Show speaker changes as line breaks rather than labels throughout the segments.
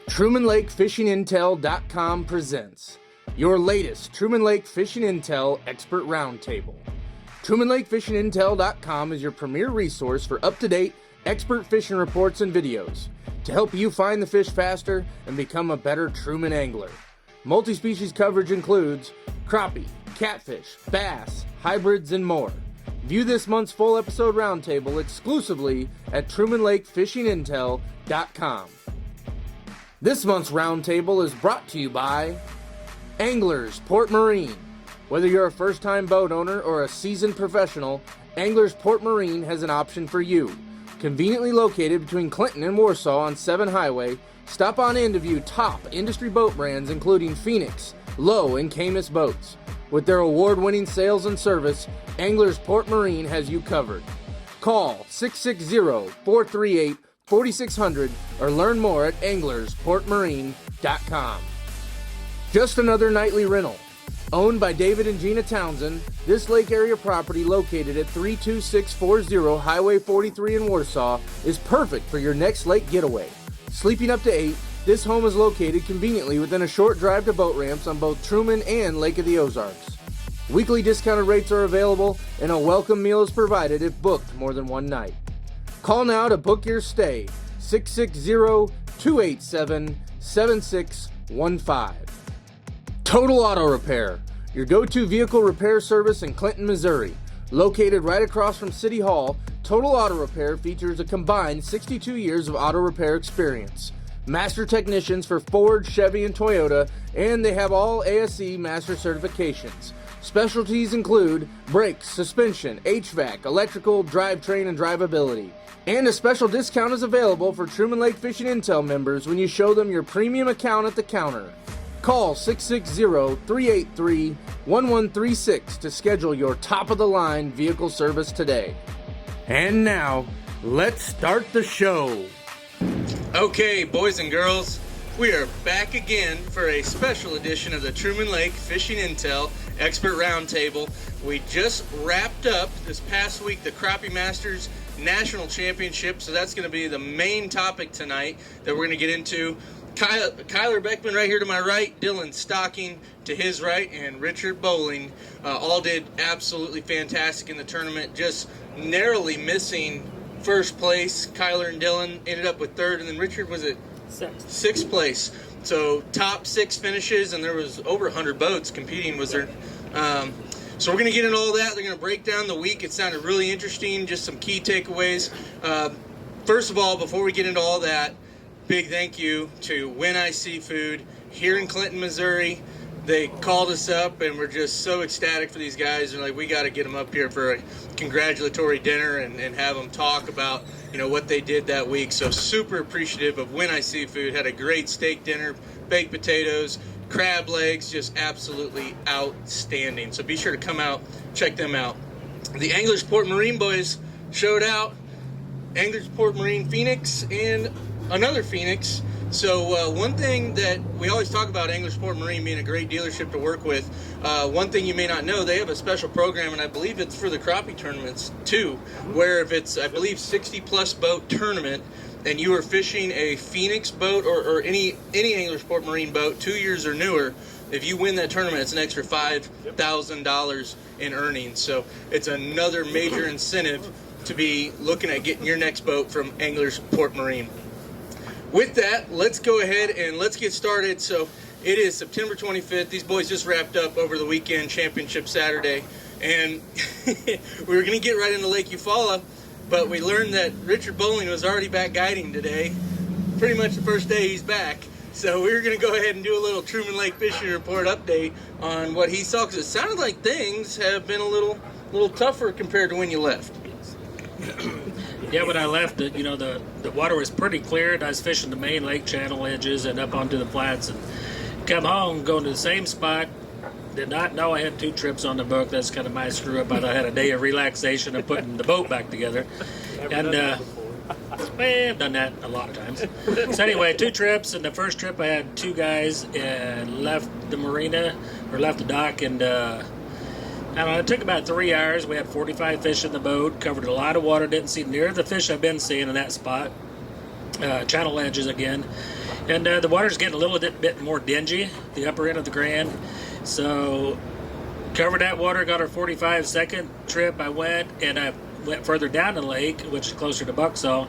Truman Lake Fishing Intel.com presents your latest Truman Lake Fishing Intel Expert Roundtable. Truman Lake Fishing Intel.com is your premier resource for up-to-date expert fishing reports and videos to help you find the fish faster and become a better Truman angler. Multi-species coverage includes crappie, catfish, bass, hybrids, and more. View this month's full episode roundtable exclusively at TrumanLakeFishingIntel.com. This month's roundtable is brought to you by Anglers Port Marine. Whether you're a first-time boat owner or a seasoned professional, Anglers Port Marine has an option for you. Conveniently located between Clinton and Warsaw on 7 Highway, stop on in to view top industry boat brands including Phoenix, Lowe, and Camus boats. With their award-winning sales and service, Anglers Port Marine has you covered. Call 660-438-4600 or learn more at anglersportmarine.com. Just another nightly rental. Owned by David and Gina Townsend, this lake area property located at 32640 Highway 43 in Warsaw is perfect for your next lake getaway. Sleeping up to 8, this home is located conveniently within a short drive to boat ramps on both Truman and Lake of the Ozarks. Weekly discounted rates are available and a welcome meal is provided if booked more than one night. Call now to book your stay, 660-287-7615. Total Auto Repair, your go-to vehicle repair service in Clinton, Missouri. Located right across from City Hall, Total Auto Repair features a combined 62 years of auto repair experience. Master technicians for Ford, Chevy, and Toyota, and they have all ASE master certifications. Specialties include brakes, suspension, HVAC, electrical, drivetrain, and drivability. And a special discount is available for Truman Lake Fishing Intel members when you show them your premium account at the counter. Call 660-383-1136 to schedule your top-of-the-line vehicle service today. And now, let's start the show.
Okay, boys and girls, we are back again for a special edition of the Truman Lake Fishing Intel Expert Roundtable. We just wrapped up this past week the Crappie Masters National Championship, so that's going to be the main topic tonight that we're going to get into. Kyler Beckmann right here to my right, Dillon Stocking to his right, and Richard Bowling all did absolutely fantastic in the tournament, just narrowly missing first place. Kyler and Dillon ended up with third, and then Richard was at sixth place. So top 6 finishes, and there was over 100 boats competing, was there? So we're going to get into all that. They're going to break down the week. It sounded really interesting, just some key takeaways. First of all, before we get into all that, big thank you to When I Seafood here in Clinton, Missouri. They called us up, and we're just so ecstatic for these guys. They're like, we got to get them up here for a congratulatory dinner and have them talk about, what they did that week. So super appreciative of When I Seafood. Had a great steak dinner, baked potatoes, crab legs, just absolutely outstanding. So be sure to come out, check them out. The Anglers Port Marine boys showed out. Anglers Port Marine Phoenix and another Phoenix. So one thing that we always talk about Anglers Port Marine being a great dealership to work with, one thing you may not know, they have a special program, and I believe it's for the crappie tournaments too, where if it's, I believe, 60-plus boat tournament, and you are fishing a Phoenix boat or any Anglers Port Marine boat, 2 years or newer, if you win that tournament, it's an extra $5,000 in earnings. So it's another major incentive to be looking at getting your next boat from Anglers Port Marine. With that, let's go ahead and let's get started. So it is September 25th. These boys just wrapped up over the weekend, Championship Saturday. And we were going to get right into Lake Eufaula, but we learned that Richard Bowling was already back guiding today. Pretty much the first day he's back. So we were going to go ahead and do a little Truman Lake Fishing Report update on what he saw, because it sounded like things have been a little tougher compared to when you left.
Yeah, when I left, the water was pretty clear, and I was fishing the main lake channel edges and up onto the flats, and come home, going to the same spot. Did not know I had 2 trips on the book. That's kind of my screw up, but I had a day of relaxation and putting the boat back together. I've done that a lot of times. So anyway, 2 trips, and the first trip I had 2 guys and left the dock, and I don't know, it took about 3 hours. We had 45 fish in the boat, covered a lot of water, didn't see near the fish I've been seeing in that spot. Channel edges again. And the water's getting a little bit more dingy, the upper end of the Grand. So covered that water, got our 45-second trip. I went further down the lake, which is closer to Bucksaw,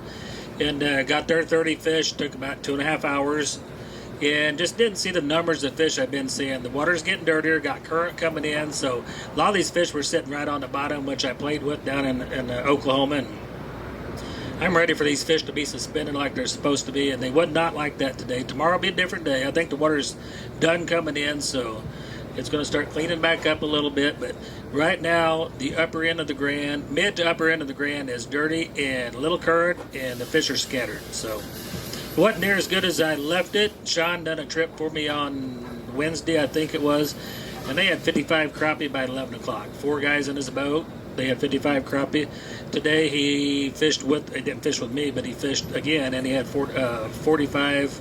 and got there 30 fish. Took about 2.5 hours, and just didn't see the numbers of fish I've been seeing. The water's getting dirtier, got current coming in, so a lot of these fish were sitting right on the bottom, which I played with down in Oklahoma. And I'm ready for these fish to be suspended like they're supposed to be, and they would not like that today. Tomorrow will be a different day. I think the water's done coming in, so it's going to start cleaning back up a little bit. But right now, the upper end of the Grand, mid to upper end of the Grand, is dirty and a little current, and the fish are scattered. So it wasn't near as good as I left it. Sean done a trip for me on Wednesday, I think it was, and they had 55 crappie by 11 o'clock. 4 guys in his boat. They had 55 crappie. Today he didn't fish with me, but he fished again, and he had 45,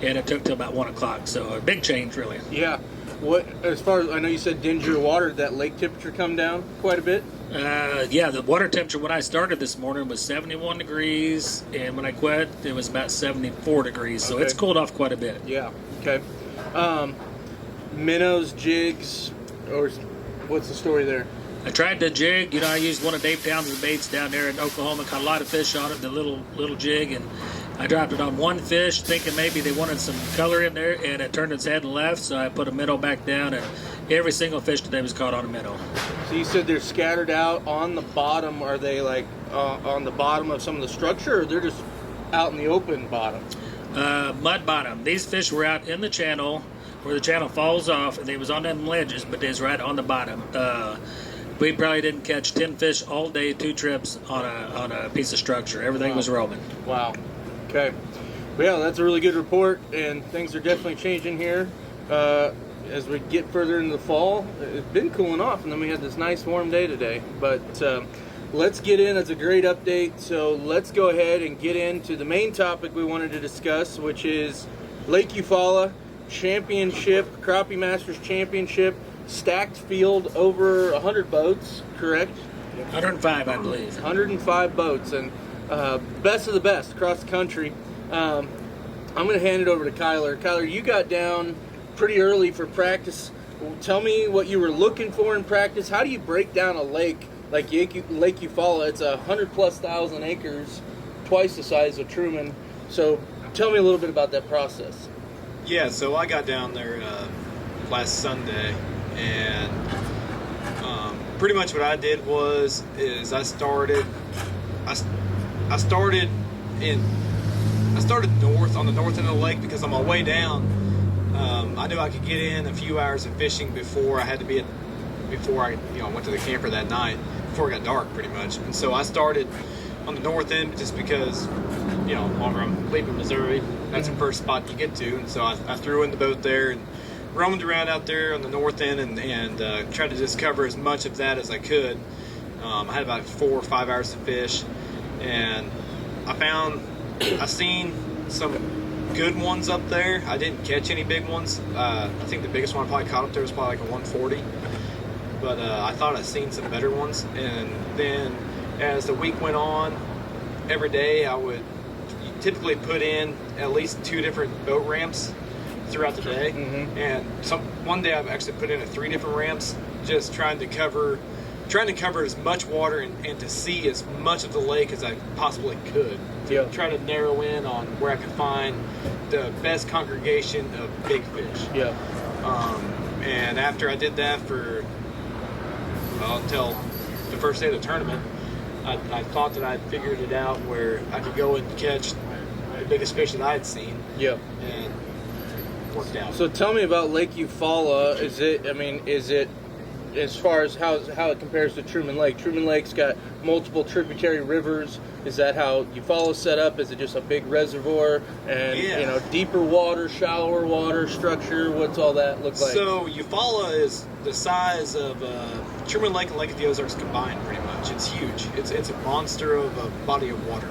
and it took till about 1 o'clock. So a big change, really.
Yeah. What, as far as I know, you said dingier water. Did that lake temperature come down quite a bit?
Yeah, the water temperature when I started this morning was 71 degrees, and when I quit, it was about 74 degrees. So It's cooled off quite a bit.
Yeah. Okay. Minnows, jigs, or what's the story there?
I tried the jig. I used one of Dave Townsend's baits down there in Oklahoma. Caught a lot of fish on it, the little jig, and I dropped it on one fish, thinking maybe they wanted some color in there, and it turned its head and left. So I put a minnow back down, and every single fish today was caught on a minnow.
So you said they're scattered out on the bottom. Are they like on the bottom of some of the structure, or they're just out in the open bottom?
Mud bottom. These fish were out in the channel where the channel falls off, and they was on them ledges, but they was right on the bottom. We probably didn't catch 10 fish all day, 2 trips on a piece of structure. Everything was roaming.
Wow. Okay. Well, yeah, that's a really good report, and things are definitely changing here as we get further into the fall. It's been cooling off, and then we had this nice warm day today. But let's get in. It's a great update. So let's go ahead and get into the main topic we wanted to discuss, which is Lake Eufaula Championship, Crappie Masters Championship. Stacked field, over 100 boats, correct?
105, I believe.
105 boats, and best of the best across the country. I'm going to hand it over to Kyler. Kyler, you got down pretty early for practice. Tell me what you were looking for in practice. How do you break down a lake like Lake Eufaula? It's 100,000+ acres, twice the size of Truman. So tell me a little bit about that process.
Yeah, so I got down there last Sunday. And pretty much what I did is I started north on the north end of the lake, because on my way down, I knew I could get in a few hours of fishing before I went to the camper that night, before it got dark pretty much. And so I started on the north end just because, longer I'm leaving Missouri, that's the first spot you get to. And so I threw in the boat there and roamed around out there on the north end and tried to just cover as much of that as I could. I had about 4 or 5 hours to fish, and I seen some good ones up there. I didn't catch any big ones. I think the biggest one I probably caught up there was probably like a 140, but I thought I'd seen some better ones. And then as the week went on, every day I would typically put in at least 2 different boat ramps throughout the day. Mm-hmm. And one day I've actually put in 3 different ramps, just trying to cover as much water and to see as much of the lake as I possibly could. To try to narrow in on where I could find the best congregation of big fish. Yeah. And after I did that until the first day of the tournament, I thought that I'd figured it out where I could go and catch the biggest fish that I had seen. Yeah. And worked out.
So tell me about Lake Eufaula. Is it as far as how it compares to Truman Lake? Truman Lake's got multiple tributary rivers. Is that how Eufaula's set up? Is it just a big reservoir and deeper water, shallower water structure? What's all that look like?
So Eufaula is the size of Truman Lake and Lake of the Ozarks combined, pretty much. It's huge. It's a monster of a body of water.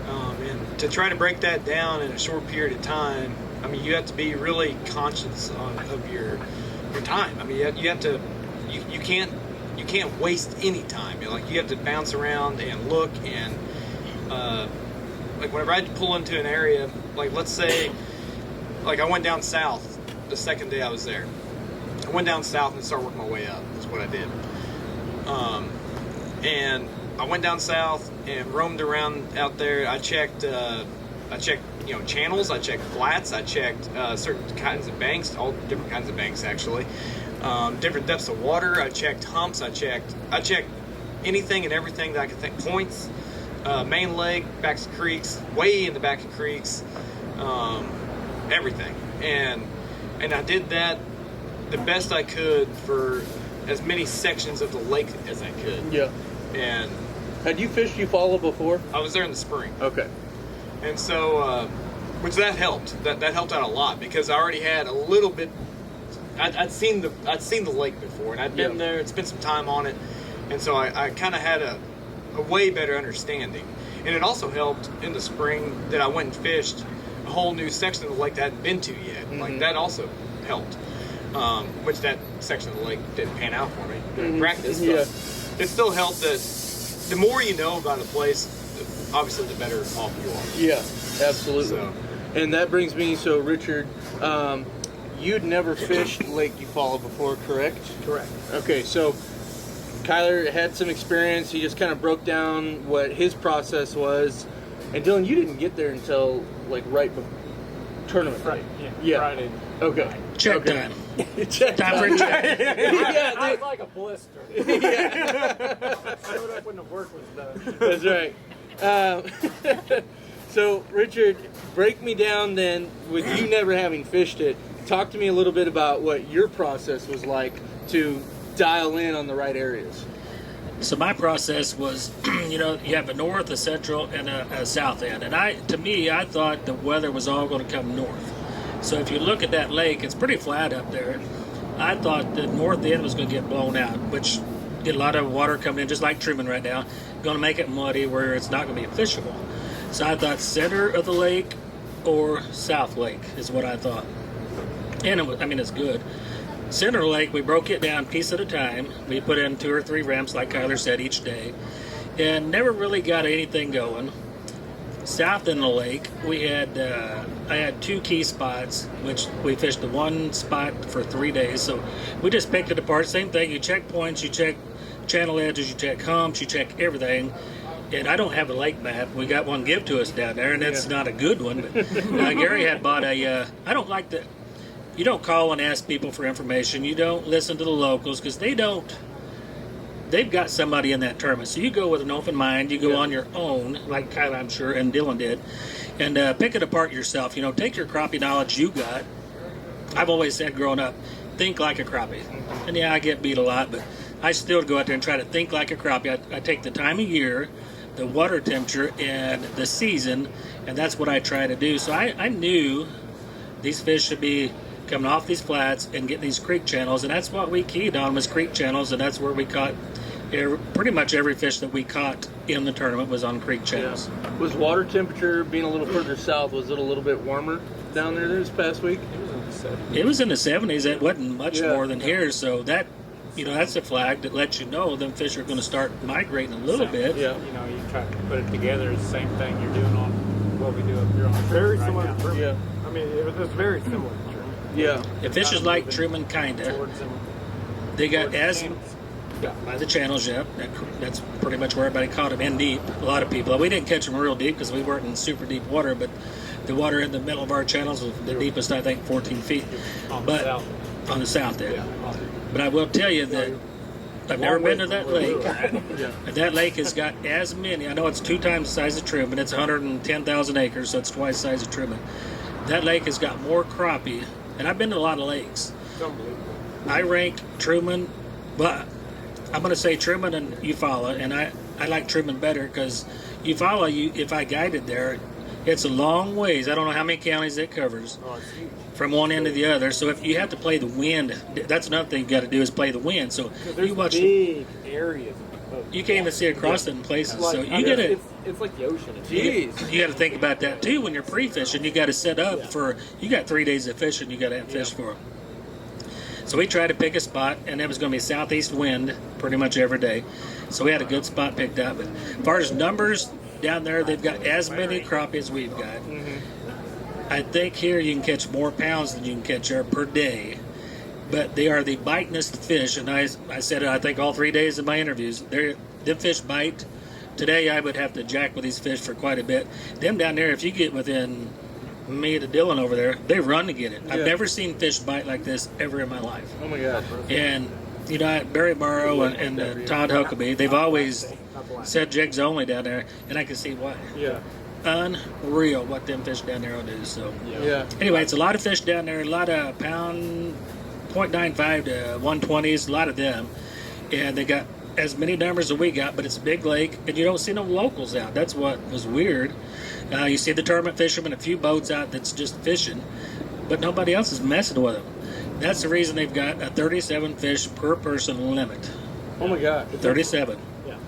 And to try to break that down in a short period of time, I mean, you have to be really conscious of your time. I mean, you have to, you can't waste any time. You have to bounce around and look, and like whenever I pull into an area, like let's say like I went down south the second day I was there. I went down south and started working my way up. That's what I did. And I went down south and roamed around out there. I checked, channels. I checked flats. I checked certain kinds of banks, all different kinds of banks actually. Different depths of water. I checked humps. I checked anything and everything that I could think. Points, main lake, backs of creeks, way in the back of creeks, everything. And I did that the best I could for as many sections of the lake as I could.
Yeah.
And
had you fished Eufaula before?
I was there in the spring.
Okay.
And so, which that helped. That helped out a lot because I already had a little bit. I'd seen the lake before, and I'd been there and spent some time on it, and so I kind of had a way better understanding. And it also helped in the spring that I went and fished a whole new section of the lake that I hadn't been to yet. Mm-hmm. Like that also helped. Which that section of the lake didn't pan out for me during practice, but it still helped that the more you know about a place, obviously the better off you are.
Yeah, absolutely.
So,
and that brings me, so Richard, you'd never fished Lake Eufaula before, correct?
correct.
Okay, so Kyler had some experience. He just kind of broke down what his process was. And Dillon, you didn't get there until like right before tournament.
Right,
day.
yeah. Friday.
Okay.
Check time.
Check
Time for a check.
Yeah,
I was like a blister.
yeah.
Showed up when the work was done.
That's right. So, Richard, break me down then, with you never having fished it. Talk to me a little bit about what your process was like to dial in on the right areas.
So my process was, you have a north, a central, and a south end. And I thought the weather was all going to come north. So if you look at that lake, it's pretty flat up there. I thought the north end was going to get blown out, which get a lot of water coming in, just like Truman right now, going to make it muddy where it's not going to be fishable. So I thought center of the lake or south lake is what I thought. And it's good. Center of the lake, we broke it down piece at a time. We put in 2 or 3 ramps, like Kyler said, each day, and never really got anything going. South in the lake, I had 2 key spots, which we fished the one spot for 3 days. So we just picked it apart. Same thing. You check points, you check channel edges, you check humps, you check everything. And I don't have a lake map. We got one give to us down there, and it's not a good one. But Gary had bought I don't like the. You don't call and ask people for information. You don't listen to the locals because they've got somebody in that tournament. So you go with an open mind. You go on your own, like Kyler, I'm sure, and Dillon did, and pick it apart yourself. Take your crappie knowledge you got. I've always said growing up, think like a crappie. And I get beat a lot, but I still go out there and try to think like a crappie. I take the time of year, the water temperature, and the season, and that's what I try to do. So I knew these fish should be coming off these flats and getting these creek channels, and that's what we keyed on was creek channels, and that's where we caught pretty much every fish that we caught in the tournament was on creek channels.
Yeah. Was water temperature being a little further south, was it a little bit warmer down there this past week?
It was in the 70s. It wasn't much more than here, so that that's a flag that lets you know them fish are going to start migrating a little bit.
Yeah.
You try to put it together. It's the same thing you're doing on what we do up here on
very
right
similar
now.
to Truman.
Yeah.
I mean, it was very similar to Truman.
Yeah.
The fish is like Truman, kinda.
Towards them.
They got
towards the
as
channels.
by the channels, yeah. That's pretty much where everybody caught them in deep. A lot of people. We didn't catch them real deep because we weren't in super deep water, but the water in the middle of our channels was the deepest, I think, 14 feet.
On
But
the south.
on the south end.
Yeah.
But I will tell you that I've never been to that lake.
Yeah.
And that lake has got as many. I know it's 2 times the size of Truman. It's 110,000 acres, so it's twice the size of Truman. That lake has got more crappie, and I've been to a lot of lakes.
It's unbelievable.
I rank Truman, but I'm going to say Truman and Eufaula, and I like Truman better because Eufaula, if I guided there, it's a long ways. I don't know how many counties it covers
Oh, it's huge.
from one end to the other. So if you have to play the wind, that's another thing you got to do is play the wind. So
There's
you watch.
big areas of
You can't even see across it in places.
like,
So
I
you
mean,
gotta
it's like the ocean. It's
Jeez.
you gotta think about that too when you're pre-fishing. You got to set up for. You got 3 days of fishing. You got to have fish for. So we tried to pick a spot, and it was going to be southeast wind pretty much every day. So we had a good spot picked up. But as far as numbers down there, they've got as many crappie as we've got. I think here you can catch more pounds than you can catch there per day. But they are the bitingest fish, and I said it, I think, all 3 days of my interviews. Them fish bite. Today I would have to jack with these fish for quite a bit. Them down there, if you get within me to Dillon over there, they run to get it. I've never seen fish bite like this ever in my life.
Oh my gosh.
And you know, Barry Morrow and Todd Huckabee, they've always said jigs only down there, and I can see why.
Yeah.
Unreal what them fish down there will do. So
Yeah.
anyway, it's a lot of fish down there, a lot of pound 0.95 to 120s, a lot of them, and they got as many numbers as we got, but it's a big lake, and you don't see no locals out. That's what was weird. You see the tournament fishermen, a few boats out that's just fishing, but nobody else is messing with them. That's the reason they've got a 37 fish per person limit.
Oh my god.
37.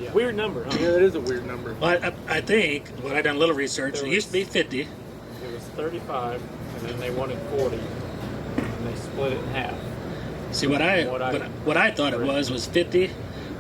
Yeah. Weird number, huh?
Yeah, that is a weird number.
Well, I think, when I done a little research, it used to be 50.
It was 35, and then they wanted 40, and they split it in half.
See, what I thought it was 50.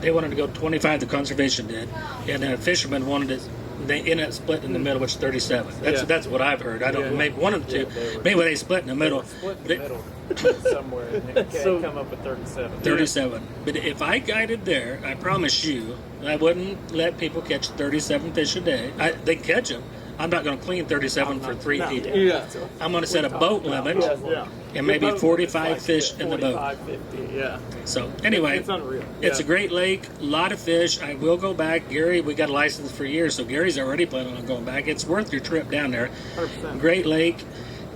They wanted to go 25, the conservation did, and the fishermen wanted it. They ended up splitting in the middle, which is 37. That's what I've heard. I don't know, maybe one of the two. Maybe they split in the middle.
Split in the middle somewhere, and it come up with 37.
37. But if I guided there, I promise you, I wouldn't let people catch 37 fish a day. They catch them. I'm not going to clean 37 for 3 people.
Yeah.
I'm going to set a boat limit and maybe 45 fish in the boat.
45, 50, yeah.
So anyway,
It's unreal.
it's a great lake, a lot of fish. I will go back. Gary, we got a license for years, so Gary's already planning on going back. It's worth your trip down there.
100%.
Great lake.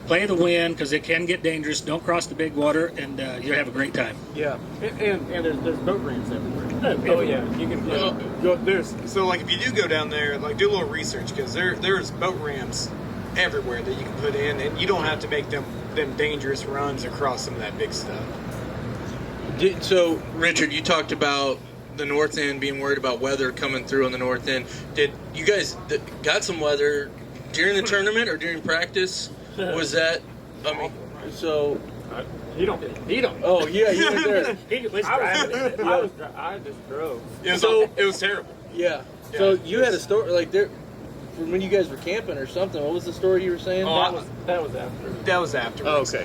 Play the wind because it can get dangerous. Don't cross the big water, and you'll have a great time.
Yeah.
And there's boat ramps everywhere. Oh, yeah. You can there's
So, like, if you do go down there, like, do a little research, because there's boat ramps everywhere that you can put in, and you don't have to make them dangerous runs across some of that big stuff.
So,
Richard, you talked about the north end being worried about weather coming through on the north end. Did you guys got some weather during the tournament or during practice? Was that? I mean,
so.
He don't.
Oh yeah, you were there.
He was driving.
I just drove.
It was terrible.
Yeah. So you had a story like there, from when you guys were camping or something. What was the story you were saying?
That was after.
That was afterwards.
Oh,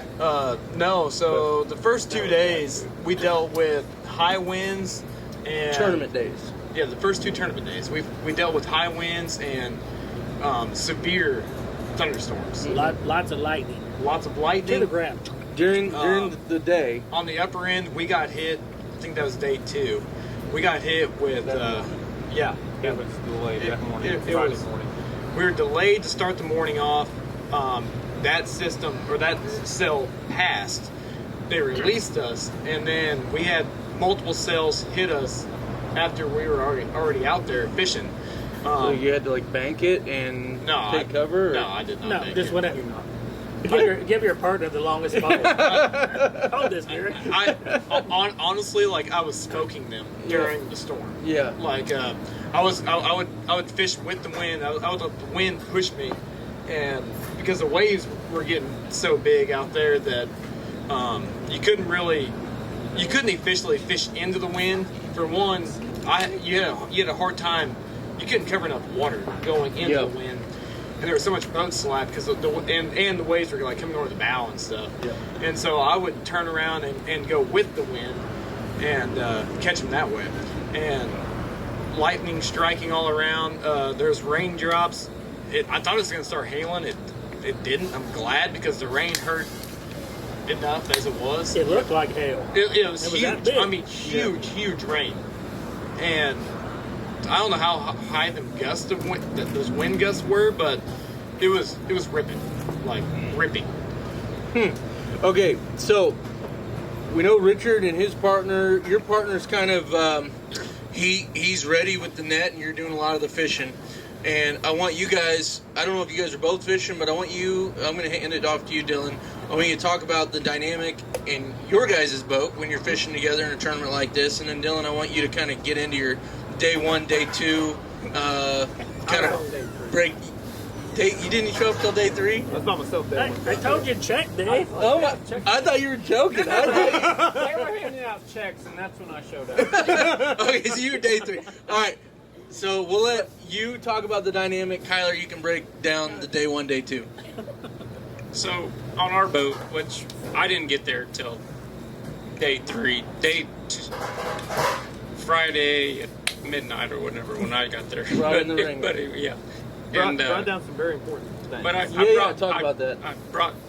okay.
No, so the first 2 days we dealt with high winds and
Tournament days.
Yeah, the first 2 tournament days we dealt with high winds and severe thunderstorms.
Lots of lightning.
Lots of
To
lightning.
the ground.
During the day.
On the upper end, we got hit. I think that was day 2. We got hit with yeah.
It was delayed that morning.
It
Friday
was.
morning.
We were delayed to start the morning off. That system or that cell passed. They released us, and then we had multiple cells hit us after we were already out there fishing.
So you had to like bank it and take cover? Or?
No, I did not.
No,
bank
just
it.
whatever. Give your partner the longest pole. Hold this, Gary.
Honestly, like I was smoking them during the storm.
Yeah.
Like I would fish with the wind. I would let the wind push me, and because the waves were getting so big out there that you couldn't efficiently fish into the wind. For one, you had a hard time. You couldn't cover enough water going into the wind. And there was so much boat slack because the waves were like coming over the bow and stuff.
Yeah.
And so I would turn around and go with the wind and catch them that way. And lightning striking all around. There's raindrops. I thought it was going to start hailing. It didn't. I'm glad because the rain hurt enough as it was.
It looked like hail.
It was huge.
that big.
I mean, huge rain. And I don't know how high those wind gusts were, but it was ripping, like ripping.
Okay, so we know Richard and his partner. Your partner's kind of
he's ready with the net, and you're doing a lot of the fishing. And I want you guys. I don't know if you guys are both fishing, but I'm going to hand it off to you, Dillon. I want you to talk about the dynamic in your guys' boat when you're fishing together in a tournament like this. And then, Dillon, I want you to kind of get into your day 1, day 2, kind of break. You didn't show up till day 3?
That's not myself day one.
I told you check, Dave.
Oh, I thought you were joking.
They were handing out checks, and that's when I showed up.
Okay, so you were day 3. All right.
So we'll let you talk about the dynamic.
Kyler, you can break down the day 1, day 2.
So on our boat, which I didn't get there till day 3, Friday at midnight or whatever when I got there.
Right in the ring.
But yeah.
Brought down some very important things.
But I
talk about that.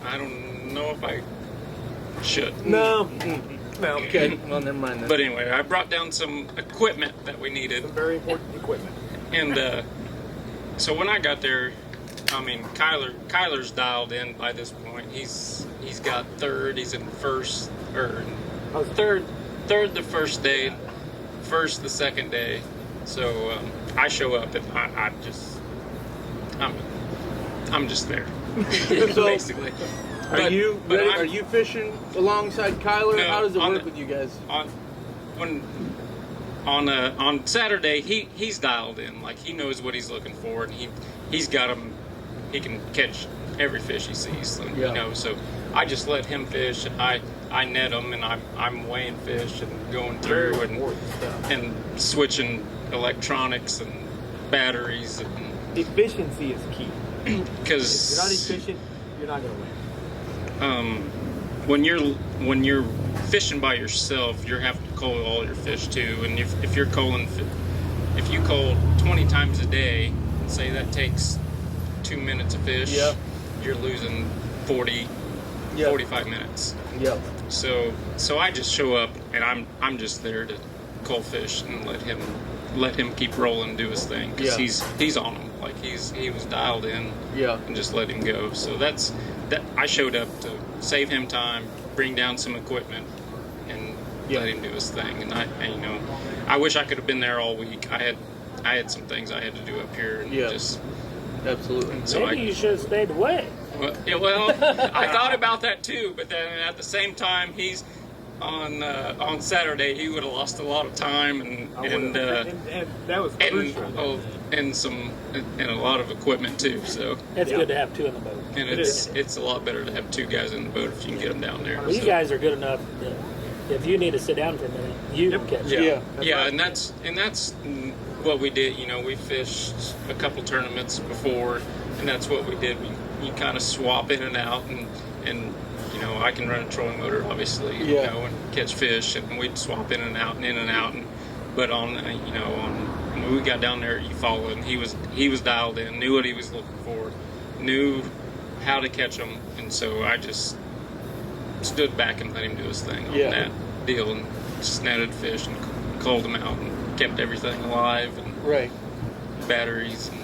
I don't know if I should.
No.
No, okay. Well, never mind that.
But anyway, I brought down some equipment that we needed.
Some very important equipment.
And so when I got there, I mean, Kyler's dialed in by this point. He's got third. He's in first, or third the first day, first the second day. So I show up and I'm just there,
So,
basically.
Are you fishing alongside Kyler?
No,
How does it
on
work
the-
with you guys?
On Saturday he's dialed in, like he knows what he's looking for, and he's got him. He can catch every fish he sees, so,
Yeah.
you know. So I just let him fish, and I net them, and I'm weighing fish and going through and switching electronics and batteries, and
Efficiency is key.
because
If you're not efficient, you're not going to win.
when you're fishing by yourself, you have to cull all your fish too. And if you cull 20 times a day, and say that takes 2 minutes of fish,
Yep.
you're losing 40,
Yep.
45 minutes.
Yep.
So I just show up, and I'm just there to cull fish and let him keep rolling and do his thing, because
Yeah.
he's on him, like he was dialed in.
Yeah.
And just let him go. So that I showed up to save him time, bring down some equipment, and let him do his thing. And I wish I could have been there all week. I had some things I had to do up here, and just
absolutely.
so
Maybe you should have stayed away.
well, I thought about that too, but then at the same time, he's on Saturday he would have lost a lot of time and
that was crucial.
and a lot of equipment too. So
It's good to have two in the boat.
and it's a lot better to have two guys in the boat if you can get them down there.
Well, you guys are good enough that if you need to sit down for a minute, you can catch it.
Yeah, and that's what we did. You know, we fished a couple tournaments before, and that's what we did. You kind of swap in and out, and you know, I can run a trolling motor, obviously, you know, and catch fish, and we'd swap in and out, but when we got down there at Eufaula, and he was dialed in, knew what he was looking for, knew how to catch them, and so I just stood back and let him do his thing on that deal, and just netted fish and culled them out and kept everything alive, and batteries and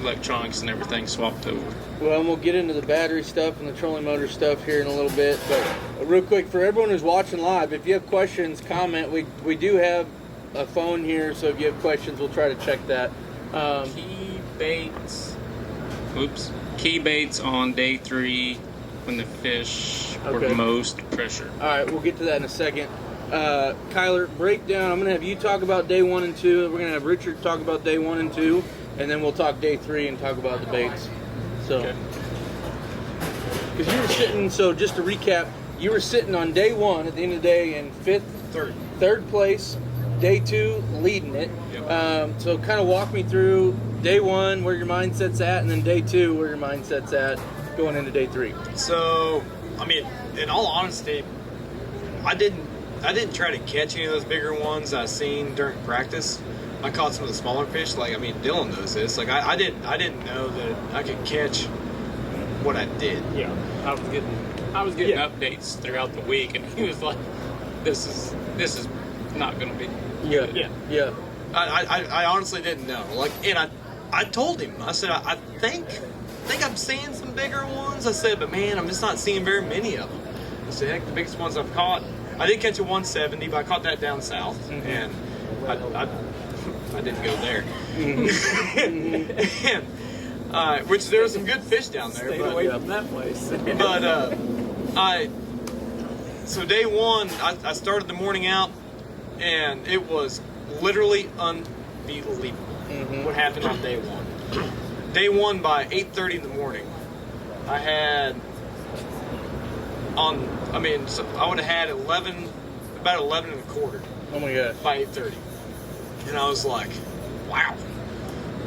electronics and everything swapped over.
Well, and we'll get into the battery stuff and the trolling motor stuff here in a little bit, but real quick, for everyone who's watching live, if you have questions, comment. We do have a phone here, so if you have questions, we'll try to check that.
Key baits on day 3 when the fish were most pressure.
All right, we'll get to that in a second. Kyler, breakdown. I'm going to have you talk about day 1 and 2. We're going to have Richard talk about day 1 and 2, and then we'll talk day 3 and talk about the baits. So, because you were sitting, so just to recap, you were sitting on day 1 at the end of the day in third place, day 2 leading it. So kind of walk me through day 1 where your mindset's at, and then day 2 where your mindset's at going into day 3.
So, I mean, in all honesty, I didn't try to catch any of those bigger ones I seen during practice. I caught some of the smaller fish. Like, I mean, Dillon knows this. Like, I didn't know that I could catch what I did.
Yeah, I was getting updates throughout the week, and he was like, "This is not going to be."
Yeah.
I honestly didn't know. Like, and I told him. I said, I think I'm seeing some bigger ones. I said, but man, I'm just not seeing very many of them. I said, heck, the biggest ones I've caught. I did catch a 170, but I caught that down south, and I didn't go there. And, which there was some good fish down there.
Stayed away from that place.
But so day 1, I started the morning out, and it was literally unbelievable what happened on day 1. Day 1, by 8:30 in the morning, I had I would have had about 11 and a quarter.
Oh my God.
By 8:30, and I was like, wow,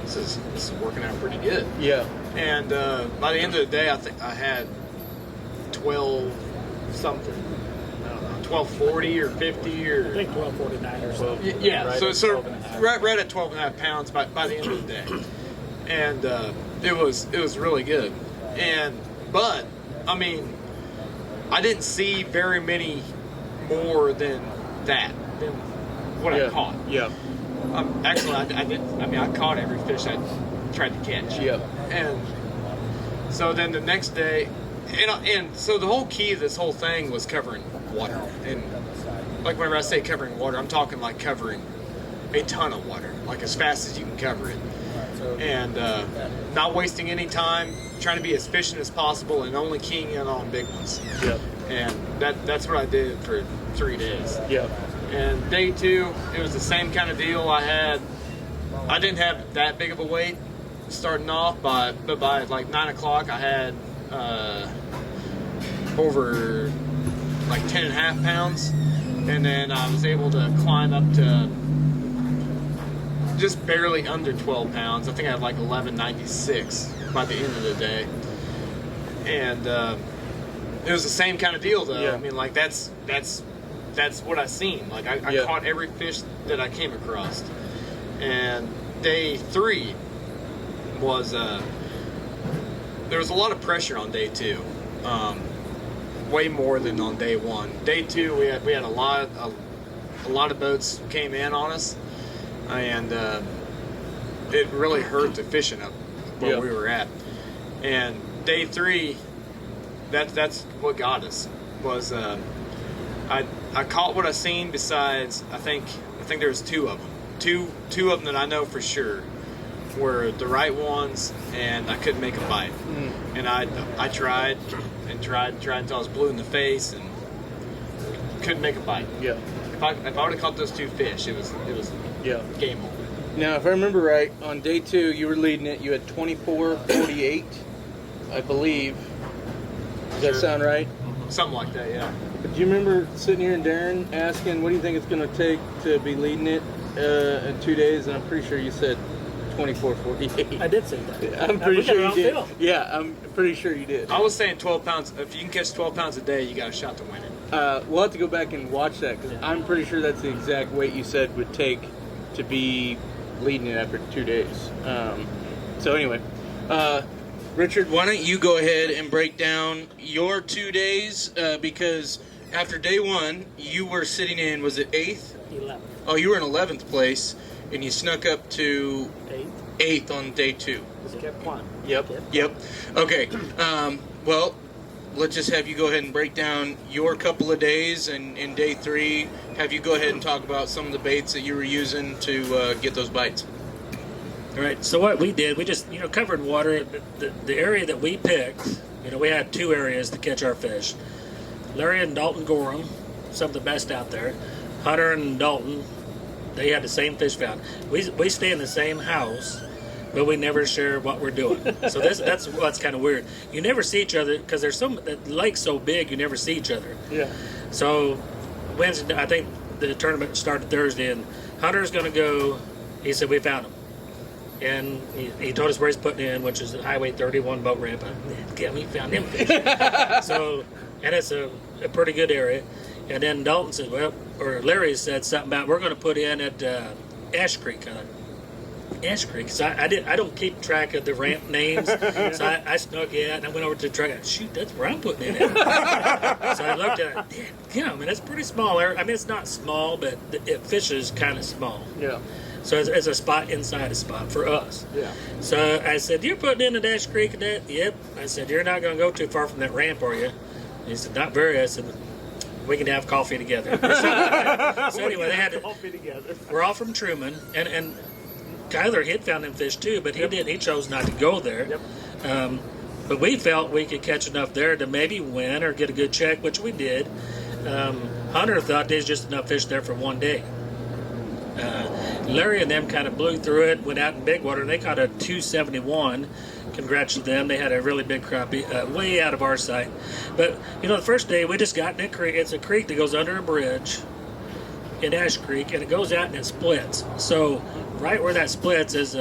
this is working out pretty good.
Yeah.
And by the end of the day, I think I had 12 something. I don't know, 1240 or 50 or.
I think 1249 or something.
Yeah,
Right
so
at
it's sort
12 and a half.
of right at 12 and a half pounds by the end of the day, and it was really good. But I mean, I didn't see very many more than what I caught.
Yeah.
Actually, I did. I mean, I caught every fish I tried to catch.
Yep.
And so then the next day, and so the whole key of this whole thing was covering water. And like whenever I say covering water, I'm talking like covering a ton of water, like as fast as you can cover it. And not wasting any time, trying to be as efficient as possible, and only keying in on big ones.
Yep.
And that's what I did for 3 days.
Yep.
And day 2, it was the same kind of deal. I didn't have that big of a weight starting off, but by like 9 o'clock, I had over like 10.5 pounds, and then I was able to climb up to just barely under 12 pounds. I think I had like 11.96 by the end of the day, and it was the same kind of deal though.
Yeah.
I mean, like that's what I seen. Like I caught every fish that I came across. And day 3 was there was a lot of pressure on day 2, way more than on day 1. Day 2 we had a lot of boats came in on us, and it really hurt the fishing up where we were at. And day 3, that's what got us was I caught what I seen. Besides, I think there was 2 of them. Two of them that I know for sure were the right ones, and I couldn't make a bite. And I tried until I was blue in the face and couldn't make a bite.
Yeah.
If I would have caught those 2 fish, it was game over.
Now, if I remember right, on day 2, you were leading it. You had 24:48, I believe. Does that sound right?
Something like that, yeah.
Do you remember sitting here and Darren asking, what do you think it's going to take to be leading it in 2 days? And I'm pretty sure you said 24:48.
I did say that.
I'm pretty
we got
sure
it
you
on
did.
film.
Yeah, I'm pretty sure you did.
I was saying 12 pounds. If you can catch 12 pounds a day, you got a shot to win it.
We'll have to go back and watch that, because I'm pretty sure that's the exact weight you said would take to be leading it after 2 days. So anyway,
Richard, why don't you go ahead and break down your 2 days? Because after day 1, you were sitting in, was it 8th?
11.
Oh, you were in 11th place, and you snuck up to 8th on day 2.
Just kept climbing.
Yep. Okay. Well, let's just have you go ahead and break down your couple of days, and in day 3, have you go ahead and talk about some of the baits that you were using to get those bites.
All right, so what we did, we just, covered water. The area that we picked, we had 2 areas to catch our fish. Larry and Dalton Gorham, some of the best out there. Hunter and Dalton, they had the same fish found. We stay in the same house, but we never share what we're doing. So that's what's kind of weird. You never see each other, because the lake's so big, you never see each other.
Yeah.
So Wednesday, I think the tournament started Thursday, and Hunter's going to go. He said, we found him. And he told us where he's putting in, which is Highway 31 boat ramp. We found him fish. So, and it's a pretty good area. And then Dalton said, or Larry said something about, we're going to put in at Ash Creek. Ash Creek. So I don't keep track of the ramp names. So I snuck in and I went over to the track. Shoot, that's where I'm putting it at. So I looked at it. Yeah, I mean, it's pretty small area. I mean, it's not small, but it fishes kind of small.
Yeah.
So it's a spot inside a spot for us.
Yeah.
So I said, you're putting in at Ash Creek and that? Yep. I said, you're not going to go too far from that ramp, are you? And he said, not very. I said, we can have coffee together. So anyway, they had
coffee together.
We're all from Truman, and Kyler had found them fish too, but he didn't. He chose not to go there.
Yep.
But we felt we could catch enough there to maybe win or get a good check, which we did. Hunter thought there's just enough fish there for 1 day. Larry and them kind of blew through it, went out in big water, and they caught a 271. Congrats to them. They had a really big crappie, way out of our sight. But, the first day we just got in a creek. It's a creek that goes under a bridge in Ash Creek, and it goes out and it splits. So right where that splits is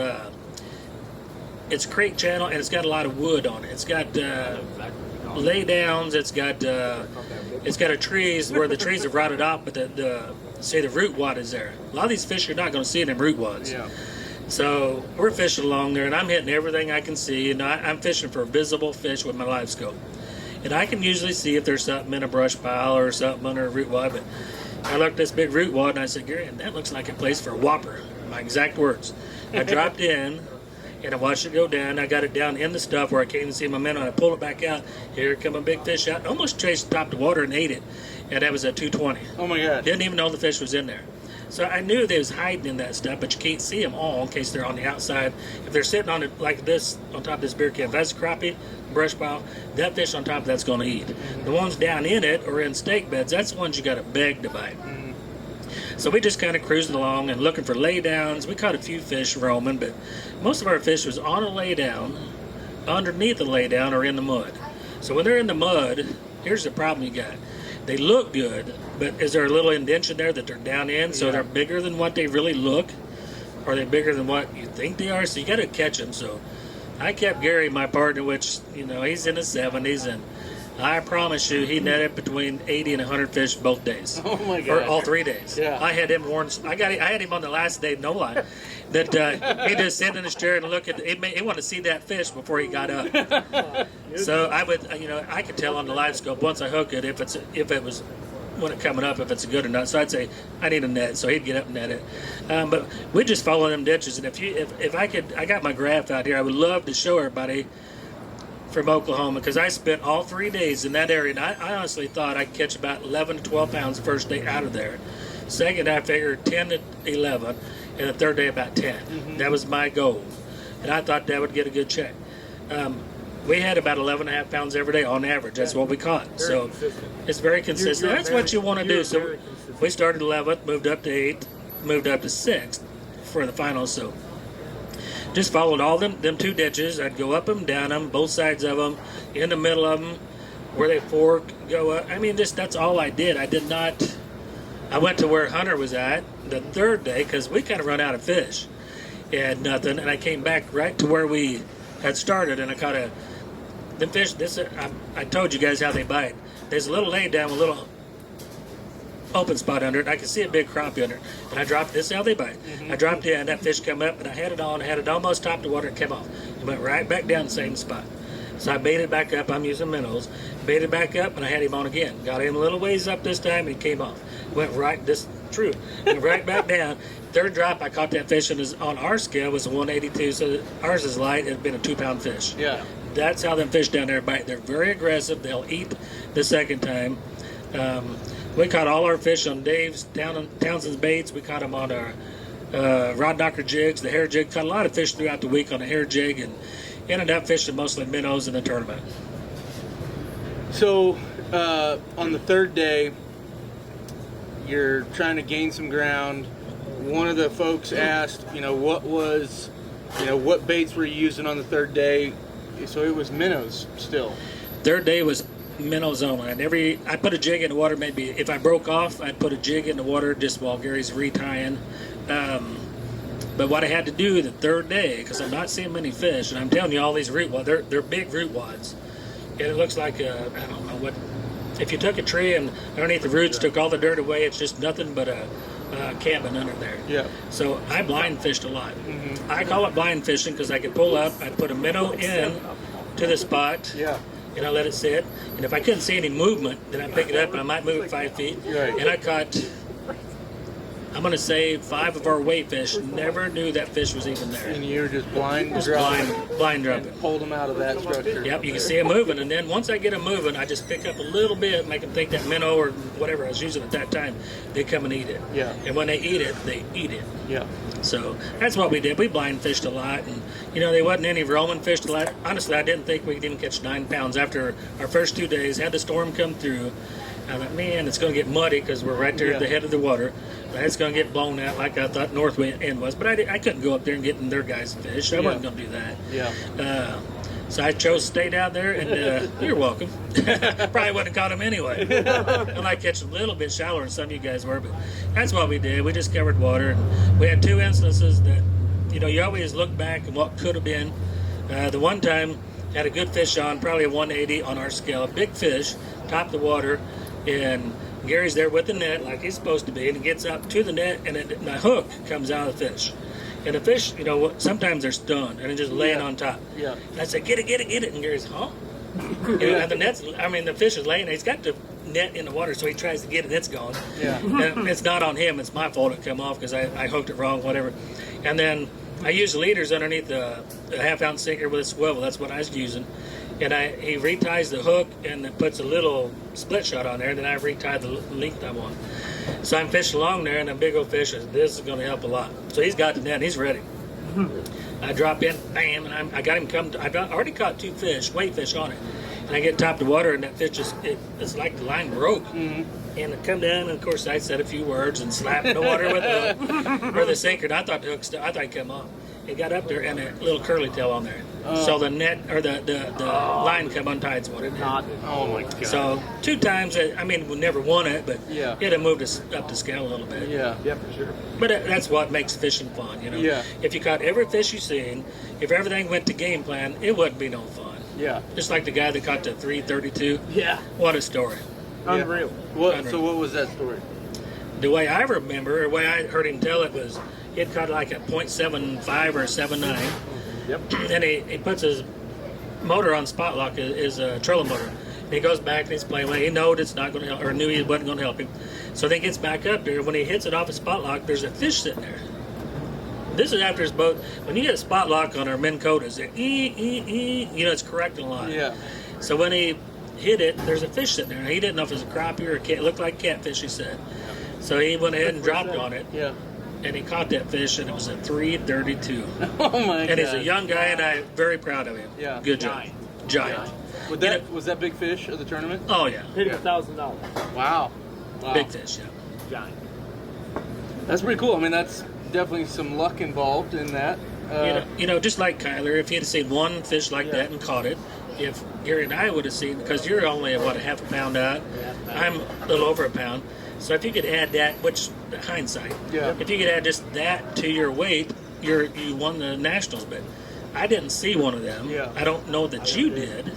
it's a creek channel, and it's got a lot of wood on it. It's got lay downs. It's got a trees where the trees have rotted out, but the root wad is there. A lot of these fish you're not going to see in them root wads.
Yeah.
So we're fishing along there, and I'm hitting everything I can see, and I'm fishing for visible fish with my live scope. And I can usually see if there's something in a brush pile or something under a root wad, but I looked at this big root wad, and I said, Gary, that looks like a place for a whopper. My exact words. I dropped in, and I watched it go down. I got it down in the stuff where I can't even see my minnow, and I pulled it back out. Here come a big fish out. Almost chased the top of the water and ate it, and that was at 220.
Oh, my God.
Didn't even know the fish was in there. So I knew they was hiding in that stuff, but you can't see them all in case they're on the outside. If they're sitting on it like this, on top of this beer can, if that's a crappie, brush pile, that fish on top of that's going to eat. The ones down in it or in stake beds, that's the ones you got to beg to bite. So we just kind of cruising along and looking for laydowns. We caught a few fish roaming, but most of our fish was on a laydown, underneath the laydown, or in the mud. So when they're in the mud, here's the problem you got. They look good, but is there a little indentation there that they're down in, so they're bigger than what they really look? Or are they bigger than what you think they are? So you got to catch them. So I kept Gary, my partner, which, he's in his 70s, and I promise you, he netted between 80 and 100 fish both days.
Oh my God!
Or all 3 days.
Yeah.
I had him warned. I had him on the last day, no lie, that he just sit in his chair and look at. He wanted to see that fish before he got up. So I would, I could tell on the live scope once I hook it if it was when it coming up if it's good or not. So I'd say I need a net, so he'd get up and net it. But we just follow them ditches, and if I could, I got my graph out here. I would love to show everybody from Oklahoma, because I spent all 3 days in that area, and I honestly thought I'd catch about 11 to 12 pounds the first day out of there. Second, I figured 10 to 11, and the third day about 10. That was my goal, and I thought that would get a good check. We had about 11 and a half pounds every day on average. That's what we caught. So it's very consistent. That's what you want to do. So we started 11th, moved up to 8th, moved up to 6th for the finals. So just followed all them 2 ditches. I'd go up them, down them, both sides of them, in the middle of them, where they fork, go up. That's all I did. I went to where Hunter was at the third day, because we kind of run out of fish. And nothing, and I came back right to where we had started, and I caught the fish. I told you guys how they bite. There's a little lay down, a little open spot under it. I could see a big crappie under it, and I dropped. This is how they bite. I dropped in, that fish come up, and I had it almost topped the water, and came off. It went right back down the same spot. So I baited back up. I'm using minnows. Baited back up, and I had him on again. Got him a little ways up this time, and he came off. Went right right back down. Third drop, I caught that fish, and on our scale was a 182. So ours is light. It had been a 2-pound fish.
Yeah.
That's how them fish down there bite. They're very aggressive. They'll eat the second time. We caught all our fish on Dave's Townsend's baits. We caught them on our rod knocker jigs, the hair jig. Caught a lot of fish throughout the week on the hair jig, and ended up fishing mostly minnows in the tournament.
So on the third day, you're trying to gain some ground. One of the folks asked, what baits were you using on the third day? So it was minnows still. Third day was minnows only. I put a jig in the water. Maybe if I broke off, I'd put a jig in the water just while Gary's retying. But what I had to do the third day, because I'm not seeing many fish, and I'm telling you, all these root wads, they're big root wads, and it looks like I don't know what. If you took a tree and underneath the roots took all the dirt away, it's just nothing but a cabin under there. Yeah. So I blind fished a lot. I call it blind fishing because I could pull up, I'd put a minnow in to the spot. Yeah. And I let it sit. And if I couldn't see any movement, then I'd pick it up and I might move it 5 feet. Right. And I caught, I'm going to say 5 of our weight fish. Never knew that fish was even there. And you were just blind dropping. And pulled them out of that structure. Yep, you can see them moving. And then once I get them moving, I just pick up a little bit, make them think that minnow or whatever I was using at that time, they come and eat it. Yeah. And when they eat it, they eat it. Yeah. So that's what we did. We blind fished a lot. And, there wasn't any roaming fish a lot. Honestly, I didn't think we could even catch 9 pounds after our first 2 days. Had the storm come through. I thought, man, it's going to get muddy because we're right there at the head of the water. It's going to get blown out like I thought north end was. But I couldn't go up there and get in their guys' fish. I wasn't going to do that. Yeah. So I chose to stay down there, and you're welcome. Probably wouldn't have caught them anyway. I might catch a little bit shallower than some of you guys were, but that's what we did. We just covered water. And we had 2 instances that, you always look back and what could have been. The one time,
had a good fish on, probably a 180 on our scale, big fish, top of the water, and Gary's there with the net like he's supposed to be, and he gets up to the net, and the hook comes out of the fish. And the fish, you know, sometimes they're stunned, and they're just laying on top.
Yeah.
And I said, get it. And Gary's, huh? And the fish is laying there. He's got the net in the water, so he tries to get it, and it's gone.
Yeah.
And it's not on him. It's my fault it come off because I hooked it wrong, whatever. And then I used leaders underneath the half-ounce sinker with a swivel. That's what I was using. And he reties the hook and then puts a little split shot on there, and then I retie the length I want. So I'm fishing along there, and a big old fish is, this is going to help a lot. So he's got the net, and he's ready. I drop in, bam, and I got him come. I've already caught 2 fish, weight fish on it. And I get top of the water, and that fish just, it's like the line broke. And it come down, and of course I said a few words and slapped in the water with the sinker. And I thought the hook, I thought he'd come off. It got up there, and a little curly tail on there. So the net, or the line come untied, what it did.
Oh my God.
So 2 times, I mean, we never won it, but
Yeah.
it had moved us up the scale a little bit.
Yeah.
Yeah, for sure.
But that's what makes fishing fun, you know.
Yeah.
If you caught every fish you seen, if everything went to game plan, it wouldn't be no fun.
Yeah.
Just like the guy that caught the 332.
Yeah.
What a story.
Unreal.
So what was that story?
The way I remember, or the way I heard him tell it was, he'd caught like a .75 or 7.9.
Yep.
And he puts his motor on spot lock, his trolling motor. And he goes back and he's playing with it. He knowed it's not going to help, or knew he wasn't going to help him. So then he gets back up there. When he hits it off his spot lock, there's a fish sitting there. This is after his boat. When you get a spot lock on our Minn Kotas, you know, it's correcting a lot.
Yeah.
So when he hit it, there's a fish sitting there. He didn't know if it was a crappie or a cat. It looked like catfish, he said. So he went ahead and dropped on it.
Yeah.
And he caught that fish, and it was a 332.
Oh my God.
And he's a young guy, and I'm very proud of him.
Yeah.
Good job. Giant.
Was that big fish of the tournament?
Oh, yeah.
Hit $1,000.
Wow.
Big fish, yeah.
Giant.
That's pretty cool. I mean, that's definitely some luck involved in that.
You know, just like Kyler, if he'd have seen one fish like that and caught it, if Gary and I would have seen, because you're only, what, a half a pound out? I'm a little over a pound. So if you could add that, which, hindsight, if you could add just that to your weight, you won the Nationals. But I didn't see one of them.
Yeah.
I don't know that you did.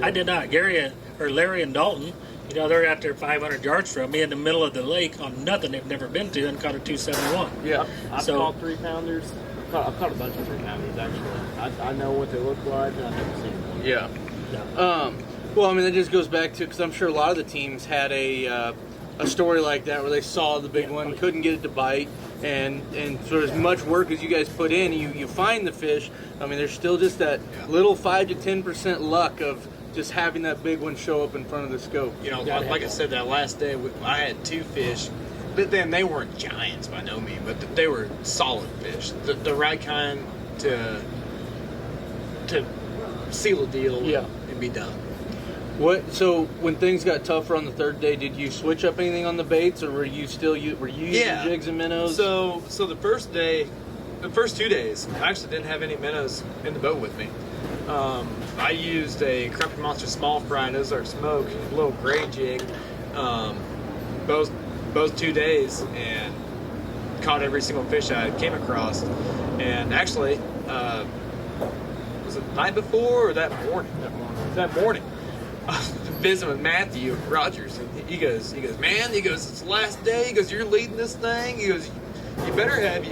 I did not. Gary or Larry and Dalton, you know, they're out there 500 yards from me in the middle of the lake on nothing they've never been to and caught a 271.
Yeah.
I've caught 3-pounders. I've caught a bunch of 3-pounders, actually. I know what they look like, and I've never seen one.
Yeah.
Yeah.
Well, I mean, that just goes back to, because I'm sure a lot of the teams had a story like that where they saw the big one, couldn't get it to bite, and for as much work as you guys put in, you find the fish. I mean, there's still just that little 5 to 10% luck of just having that big one show up in front of the scope.
You know, like I said, that last day, I had 2 fish, but then they weren't giants by no means, but they were solid fish. The right kind to seal a deal and be done.
So when things got tougher on the 3rd day, did you switch up anything on the baits, or were you using jigs and minnows?
So the first day, the first 2 days, I actually didn't have any minnows in the boat with me. I used a Crappie Monster small fry, those are smoked, a little gray jig, both 2 days, and caught every single fish I came across. And actually, was it the night before or that morning? That morning. I was visiting with Matthew Rogers, and he goes, man, it's the last day. He goes, you're leading this thing. He goes, you better have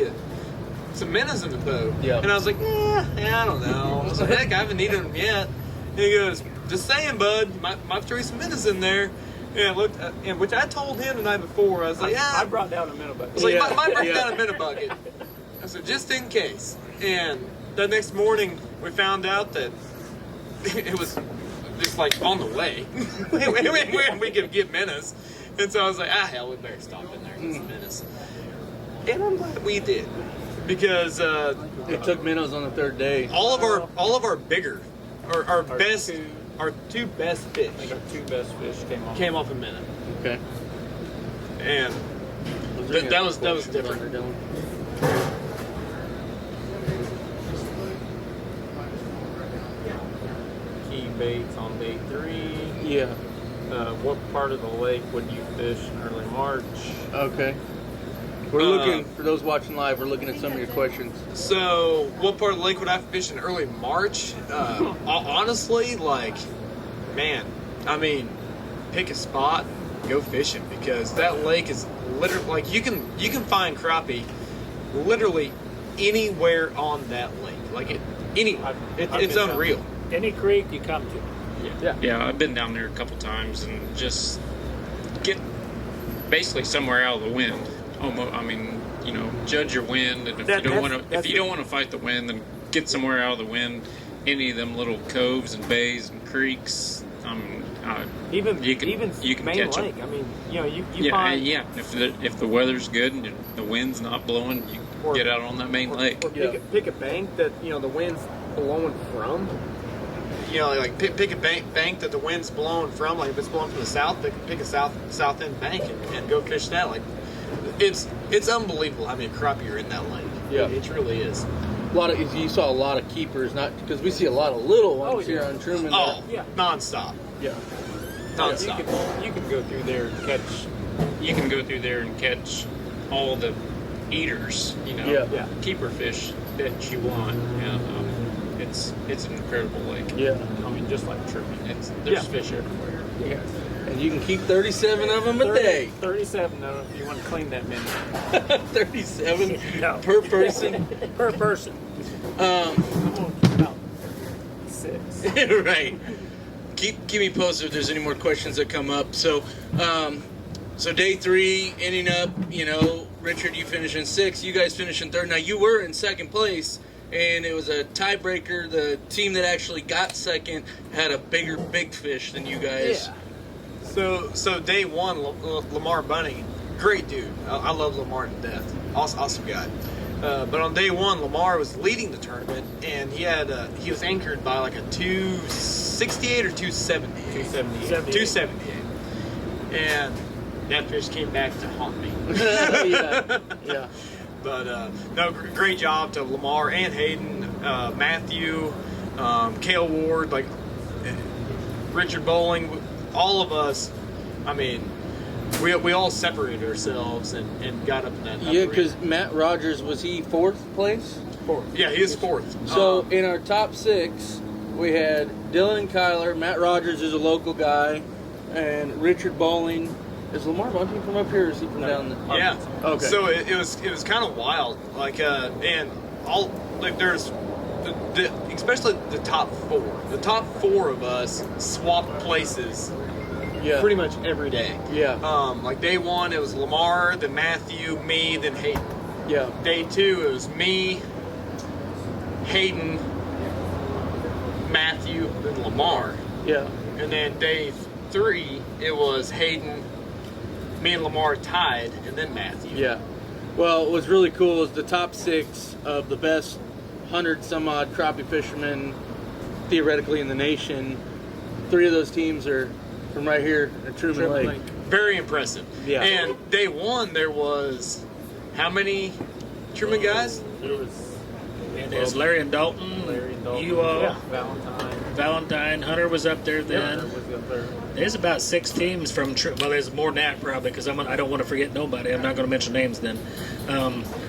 some minnows in the boat.
Yeah.
And I was like, I don't know. I was like, heck, I haven't needed them yet. And he goes, just saying, bud, might throw some minnows in there. And I looked, and which I told him the night before. I was like,
I brought down a minnow bucket.
I was like, might bring down a minnow bucket. I said, just in case. And the next morning, we found out that it was just like on the way. we could get minnows. And so I was like, hell, we better stop in there and get some minnows. And I'm glad we did. Because
it took minnows on the 3rd day.
all of our bigger, our best, our 2 best fish
Our 2 best fish
came off a minnow.
Okay.
And that was different.
Key baits on day 3.
Yeah.
What part of the lake would you fish in early March?
Okay. We're looking, for those watching live, we're looking at some of your questions.
So, what part of the lake would I fish in early March? Honestly, man, I mean, pick a spot, go fishing, because that lake is literally you can find crappie literally anywhere on that lake, anywhere. It's unreal.
Any creek you come to.
Yeah, I've been down there a couple times and just get basically somewhere out of the wind. Almost, I mean, judge your wind, and if you don't want to fight the wind, then get somewhere out of the wind. Any of them little coves and bays and creeks.
Even
you can
main
catch
lake.
them.
I mean, you find
If the weather's good and the wind's not blowing, you get out on that main lake.
Or pick a bank that the wind's blowing from.
Pick a bank that the wind's blowing from. Like if it's blowing from the south, pick a south end bank and go fish that. It's unbelievable how many crappie are in that lake.
Yeah.
It truly is.
You saw a lot of keepers, not because we see a lot of little ones here on Truman.
Nonstop.
Yeah.
Nonstop.
You can go through there and catch.
You can go through there and catch all the eaters, keeper fish that you want. And it's an incredible lake.
Yeah.
I mean, just like Truman.
There's fish everywhere.
Yeah. And you can keep 37 of them a day.
37 of them if you want to clean that many.
37
No.
per person.
Per person.
Um,
6.
Right. Keep me posted if there's any more questions that come up. So day 3 ending up, Richard, you finish in 6th. You guys finish in 3rd. Now you were in 2nd place, and it was a tiebreaker. The team that actually got 2nd had a big fish than you guys.
Yeah. So day 1, Lamar Bunny, great dude. I love Lamar to death. Awesome guy. But on day 1, Lamar was leading the tournament, and he was anchored by like a 268 or 278. 278. And that fish came back to haunt me.
Yeah.
But no, great job to Lamar and Hayden, Matthew, Cale Ward, Richard Bowling, all of us. I mean, we all separated ourselves and got up in that.
Yeah, because Matt Rogers, was he 4th place?
4th. Yeah, he is 4th.
So in our top 6, we had Dillon and Kyler. Matt Rogers is a local guy, and Richard Bowling. Is Lamar Bunting from up here, or is he from down there?
Yeah.
Okay.
So it was kind of wild. There's especially the top 4. The top 4 of us swapped places.
Yeah.
Pretty much every day.
Yeah.
Day 1 it was Lamar, then Matthew, me, then Hayden.
Yeah.
Day 2 it was me, Hayden, Matthew, then Lamar.
Yeah.
And then day 3 it was Hayden, me and Lamar tied, and then Matthew.
Yeah. Well, what was really cool is the top 6 of the best 100 some odd crappie fishermen theoretically in the nation. 3 of those teams are from right here at Truman Lake.
Very impressive.
Yeah.
And day 1 there was how many Truman guys?
There's Larry and Dalton. You all. Valentine. Hunter was up there then. There's about 6 teams from well, there's more than that probably because I don't want to forget nobody. I'm not going to mention names then.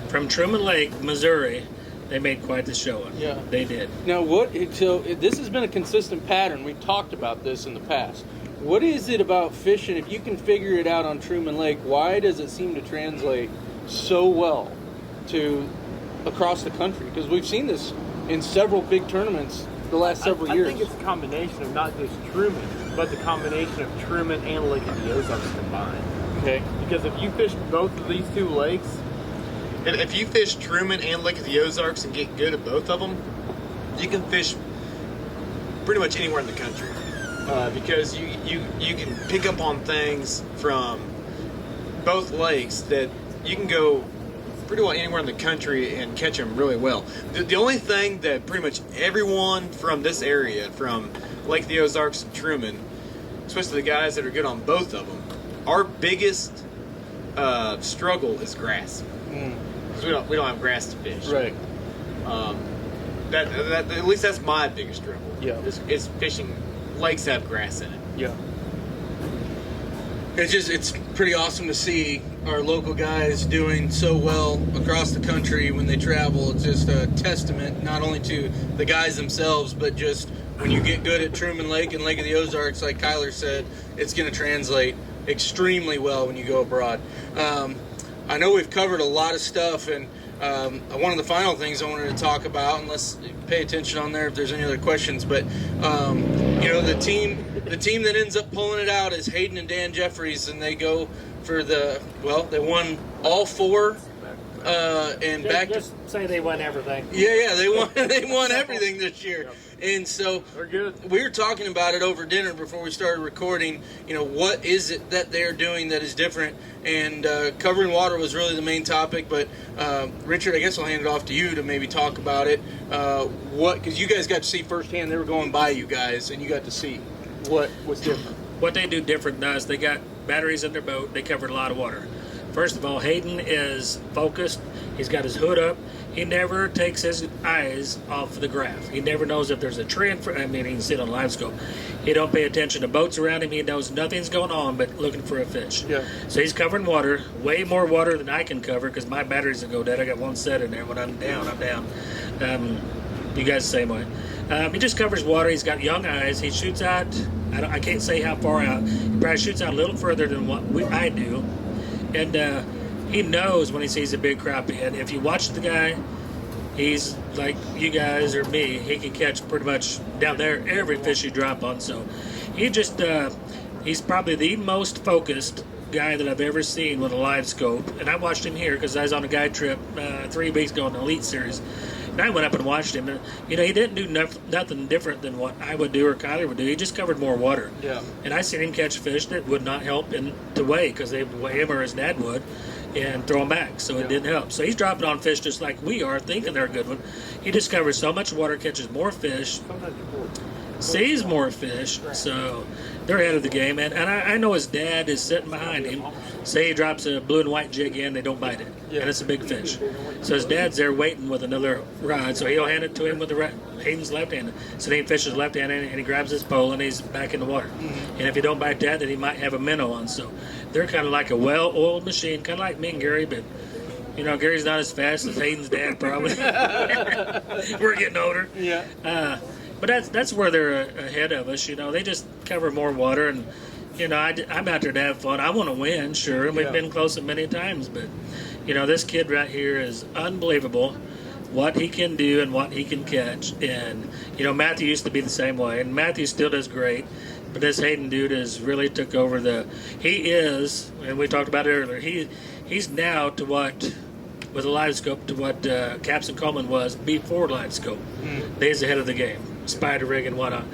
From Truman Lake, Missouri, they made quite the showing.
Yeah.
They did.
Now, this has been a consistent pattern. We've talked about this in the past. What is it about fishing? If you can figure it out on Truman Lake, why does it seem to translate so well to across the country? Because we've seen this in several big tournaments the last several years.
I think it's a combination of not just Truman, but the combination of Truman and Lake of the Ozarks combined.
Okay.
Because if you fish both of these 2 lakes,
And if you fish Truman and Lake of the Ozarks and get good at both of them, you can fish pretty much anywhere in the country. Because you can pick up on things from both lakes that you can go pretty well anywhere in the country and catch them really well. The only thing that pretty much everyone from this area, from Lake of the Ozarks and Truman, especially the guys that are good on both of them, our biggest struggle is grass. Because we don't have grass to fish.
Right.
That at least that's my biggest struggle.
Yeah.
Is fishing lakes that have grass in it.
Yeah.
It's pretty awesome to see our local guys doing so well across the country when they travel. It's just a testament not only to the guys themselves, but just when you get good at Truman Lake and Lake of the Ozarks, like Kyler said, it's going to translate extremely well when you go abroad. I know we've covered a lot of stuff, and one of the final things I wanted to talk about, and let's pay attention on there if there's any other questions, but the team that ends up pulling it out is Hayden and Dan Jeffries, and they go for they won all four, and
just say they won everything.
Yeah, they won everything this year.
Yep.
And so
They're good.
we were talking about it over dinner before we started recording. What is it that they're doing that is different? And covering water was really the main topic. But Richard, I guess I'll hand it off to you to maybe talk about it. Because you guys got to see firsthand. They were going by you guys, and you got to see what was different.
What they do different than us, they got batteries in their boat. They covered a lot of water. First of all, Hayden is focused. He's got his hood up. He never takes his eyes off the graph. He never knows if there's a tree in front. I mean, he can see it on live scope. He don't pay attention to boats around him. He knows nothing's going on but looking for a fish.
Yeah.
So he's covering water, way more water than I can cover because my batteries will go dead. I got one set in there. When I'm down, I'm down. You guys the same way. He just covers water. He's got young eyes. He shoots out. I can't say how far out. He probably shoots out a little further than what I do. And he knows when he sees a big crappie. And if you watch the guy, he's like you guys or me. He can catch pretty much down there every fish you drop on. So he's probably the most focused guy that I've ever seen with a live scope. And I watched him here because I was on a guide trip 3 weeks ago in the Elite Series. And I went up and watched him. And, he didn't do nothing different than what I would do or Kyler would do. He just covered more water.
Yeah.
And I seen him catch fish that would not help to weigh because they would weigh him or his dad would and throw them back. So it didn't help. So he's dropping on fish just like we are, thinking they're a good one. He just covers so much water, catches more fish, sees more fish. So they're ahead of the game. And I know his dad is sitting behind him. Say he drops a blue and white jig in, they don't bite it.
Yeah.
And it's a big fish. So his dad's there waiting with another rod. So he'll hand it to him with the right. Hayden's left-handed. So then he fishes left-handed and he grabs his pole and he's back in the water. Mm-hmm. And if he don't bite that, then he might have a minnow on. So they're kind of like a well-oiled machine, kind of like me and Gary, but Gary's not as fast as Hayden's dad probably. We're getting older.
Yeah.
But that's where they're ahead of us. They just cover more water, and I'm out there to have fun. I want to win, sure, and we've been close many times. But this kid right here is unbelievable. What he can do and what he can catch, and Matthew used to be the same way, and Matthew still does great. But this Hayden dude has really took over he is, and we talked about it earlier. He's now to what. With a live scope to what Captain Coleman was before live scope. He's ahead of the game. Spider rig and whatnot.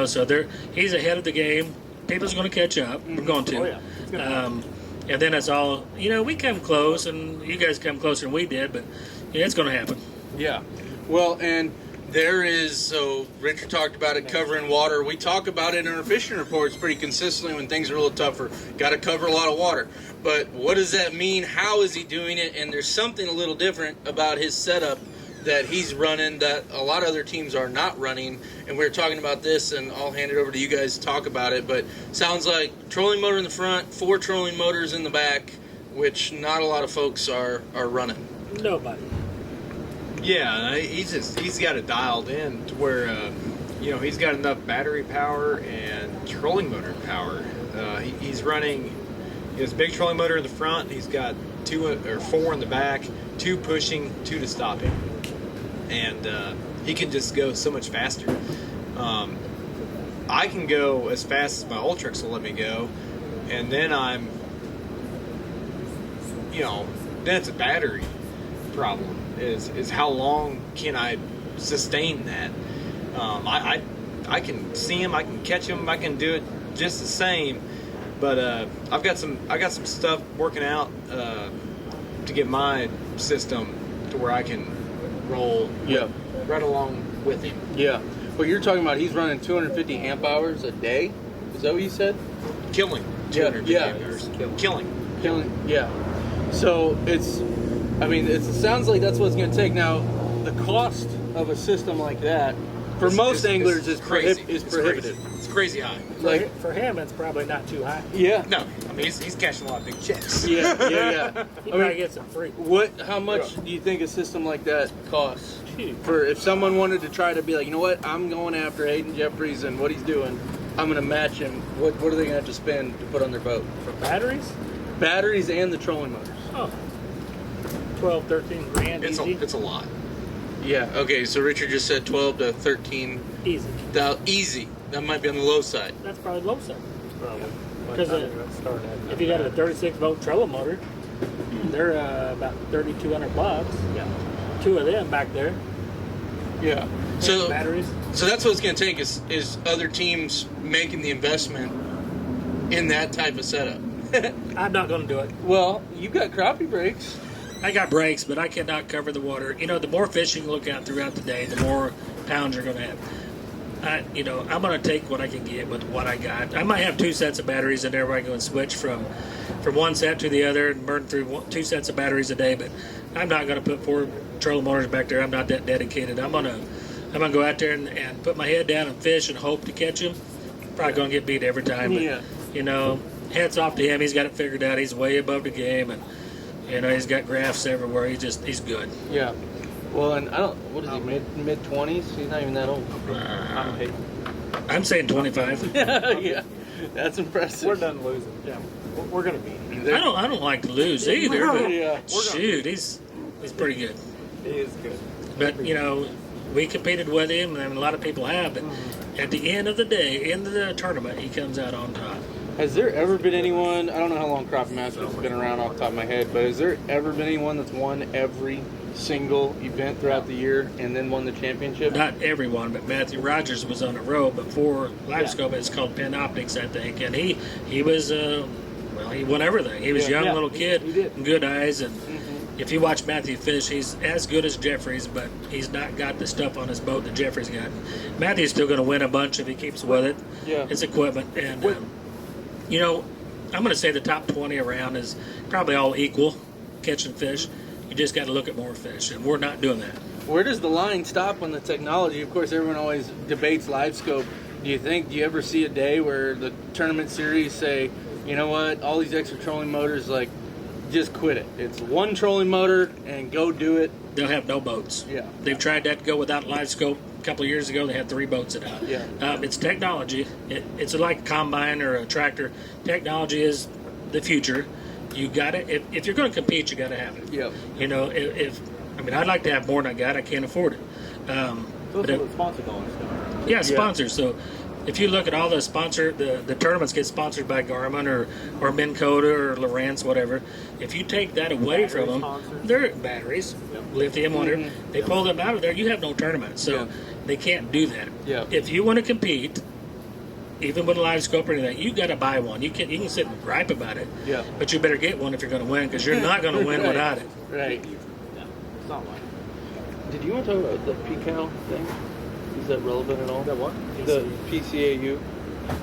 So he's ahead of the game. People's going to catch up. We're going to.
Oh, yeah.
And then it's all, we come close, and you guys come closer than we did, but it's going to happen.
Yeah. Well, and there is, so Richard talked about it, covering water. We talk about it in our fishing reports pretty consistently when things are a little tougher. Got to cover a lot of water. But what does that mean? How is he doing it? And there's something a little different about his setup that he's running that a lot of other teams are not running. And we were talking about this, and I'll hand it over to you guys to talk about it. But sounds like trolling motor in the front, 4 trolling motors in the back, which not a lot of folks are running.
Nobody.
Yeah, he's got it dialed in to where he's got enough battery power and trolling motor power. He's running his big trolling motor in the front. He's got 2 or 4 in the back, 2 pushing, 2 to stop him, and he can just go so much faster. I can go as fast as my Ultrix will let me go, and then then it's a battery problem. Is how long can I sustain that? I can see him, I can catch him, I can do it just the same. But I got some stuff working out to get my system to where I can roll right along with him.
Yeah. Well, you're talking about he's running 250 amp hours a day. Is that what you said?
Killing. 250 amp hours. Killing.
Yeah. So it sounds like that's what it's going to take. Now, the cost of a system like that,
For most anglers, it's
crazy.
prohibitive.
It's crazy high.
Like,
For him, it's probably not too high.
yeah.
No, I mean he's cashing a lot of big checks.
Yeah.
He
I
might
mean,
get some free.
how much do you think a system like that costs?
Shoot.
For if someone wanted to try to be like, you know what, I'm going after Hayden Jeffries and what he's doing, I'm going to match him. What are they going to have to spend to put on their boat?
For batteries?
Batteries and the trolling motors.
Oh. 12, 13 grand
It's
easy.
a lot.
Yeah.
Okay, so Richard just said 12 to 13.
Easy.
Easy. That might be on the low side.
That's probably low side.
Probably.
Because if you got a 36 volt trolling motor, they're about $3,200.
Yeah.
2 of them back there.
Yeah.
So
Batteries.
So that's what it's going to take is other teams making the investment in that type of setup.
I'm not going to do it.
Well, you got crappie brakes.
I got brakes, but I cannot cover the water. You know, the more fishing you look at throughout the day, the more pounds you're going to have. I'm going to take what I can get with what I got. I might have 2 sets of batteries in there where I go and switch from one set to the other and burn through 2 sets of batteries a day. But I'm not going to put 4 trolling motors back there. I'm not that dedicated. I'm gonna go out there and put my head down and fish and hope to catch him. Probably going to get beat every time. But,
Yeah.
Hats off to him. He's got it figured out. He's way above the game, and he's got graphs everywhere. He's good.
Yeah. Well, and what is he, mid 20s? He's not even that old.
I'm saying 25.
Yeah. That's impressive.
We're done losing. Yeah. We're going to beat him.
I don't like to lose either. But
Yeah.
shoot, he's pretty good.
He is good.
But we competed with him, and a lot of people have. But at the end of the day, end of the tournament, he comes out on top.
Has there ever been anyone, I don't know how long Crappie Masters has been around off the top of my head, but has there ever been anyone that's won every single event throughout the year and then won the championship?
Not everyone, but Matthew Rogers was on a row before LiveScope. It's called Panoptics, I think, and he was he won everything. He was a young little kid,
he did.
good eyes, and if you watch Matthew fish, he's as good as Jeffries, but he's not got the stuff on his boat that Jeffries got. Matthew's still going to win a bunch if he keeps with it.
Yeah.
It's equipment, and I'm going to say the top 20 around is probably all equal catching fish. You just got to look at more fish, and we're not doing that.
Where does the line stop on the technology? Of course, everyone always debates LiveScope. Do you ever see a day where the tournament series say, you know what, all these extra trolling motors, like, just quit it. It's one trolling motor and go do it.
They'll have no boats.
Yeah.
They've tried that to go without LiveScope. A couple of years ago, they had 3 boats it out.
Yeah.
It's technology. It's like a combine or a tractor. Technology is the future. You got it. If you're going to compete, you got to have it.
Yeah.
I'd like to have more than I got. I can't afford it.
Those are the sponsor dollars.
Yeah, sponsors. So if you look at all the the tournaments get sponsored by Garmin or Minn Kota or Lowrance, whatever. If you take that away from them,
sponsors.
they're batteries, lithium, whatever. They pull them out of there. You have no tournament, so they can't do that.
Yeah.
If you want to compete, even with a LiveScope or anything, you got to buy one. You can sit and gripe about it.
Yeah.
But you better get one if you're going to win, because you're not going to win
Right.
without it.
Right.
Yeah. It's not like
Did you want to talk about the PCAL thing? Is that relevant at all?
that. What?
The PCAU.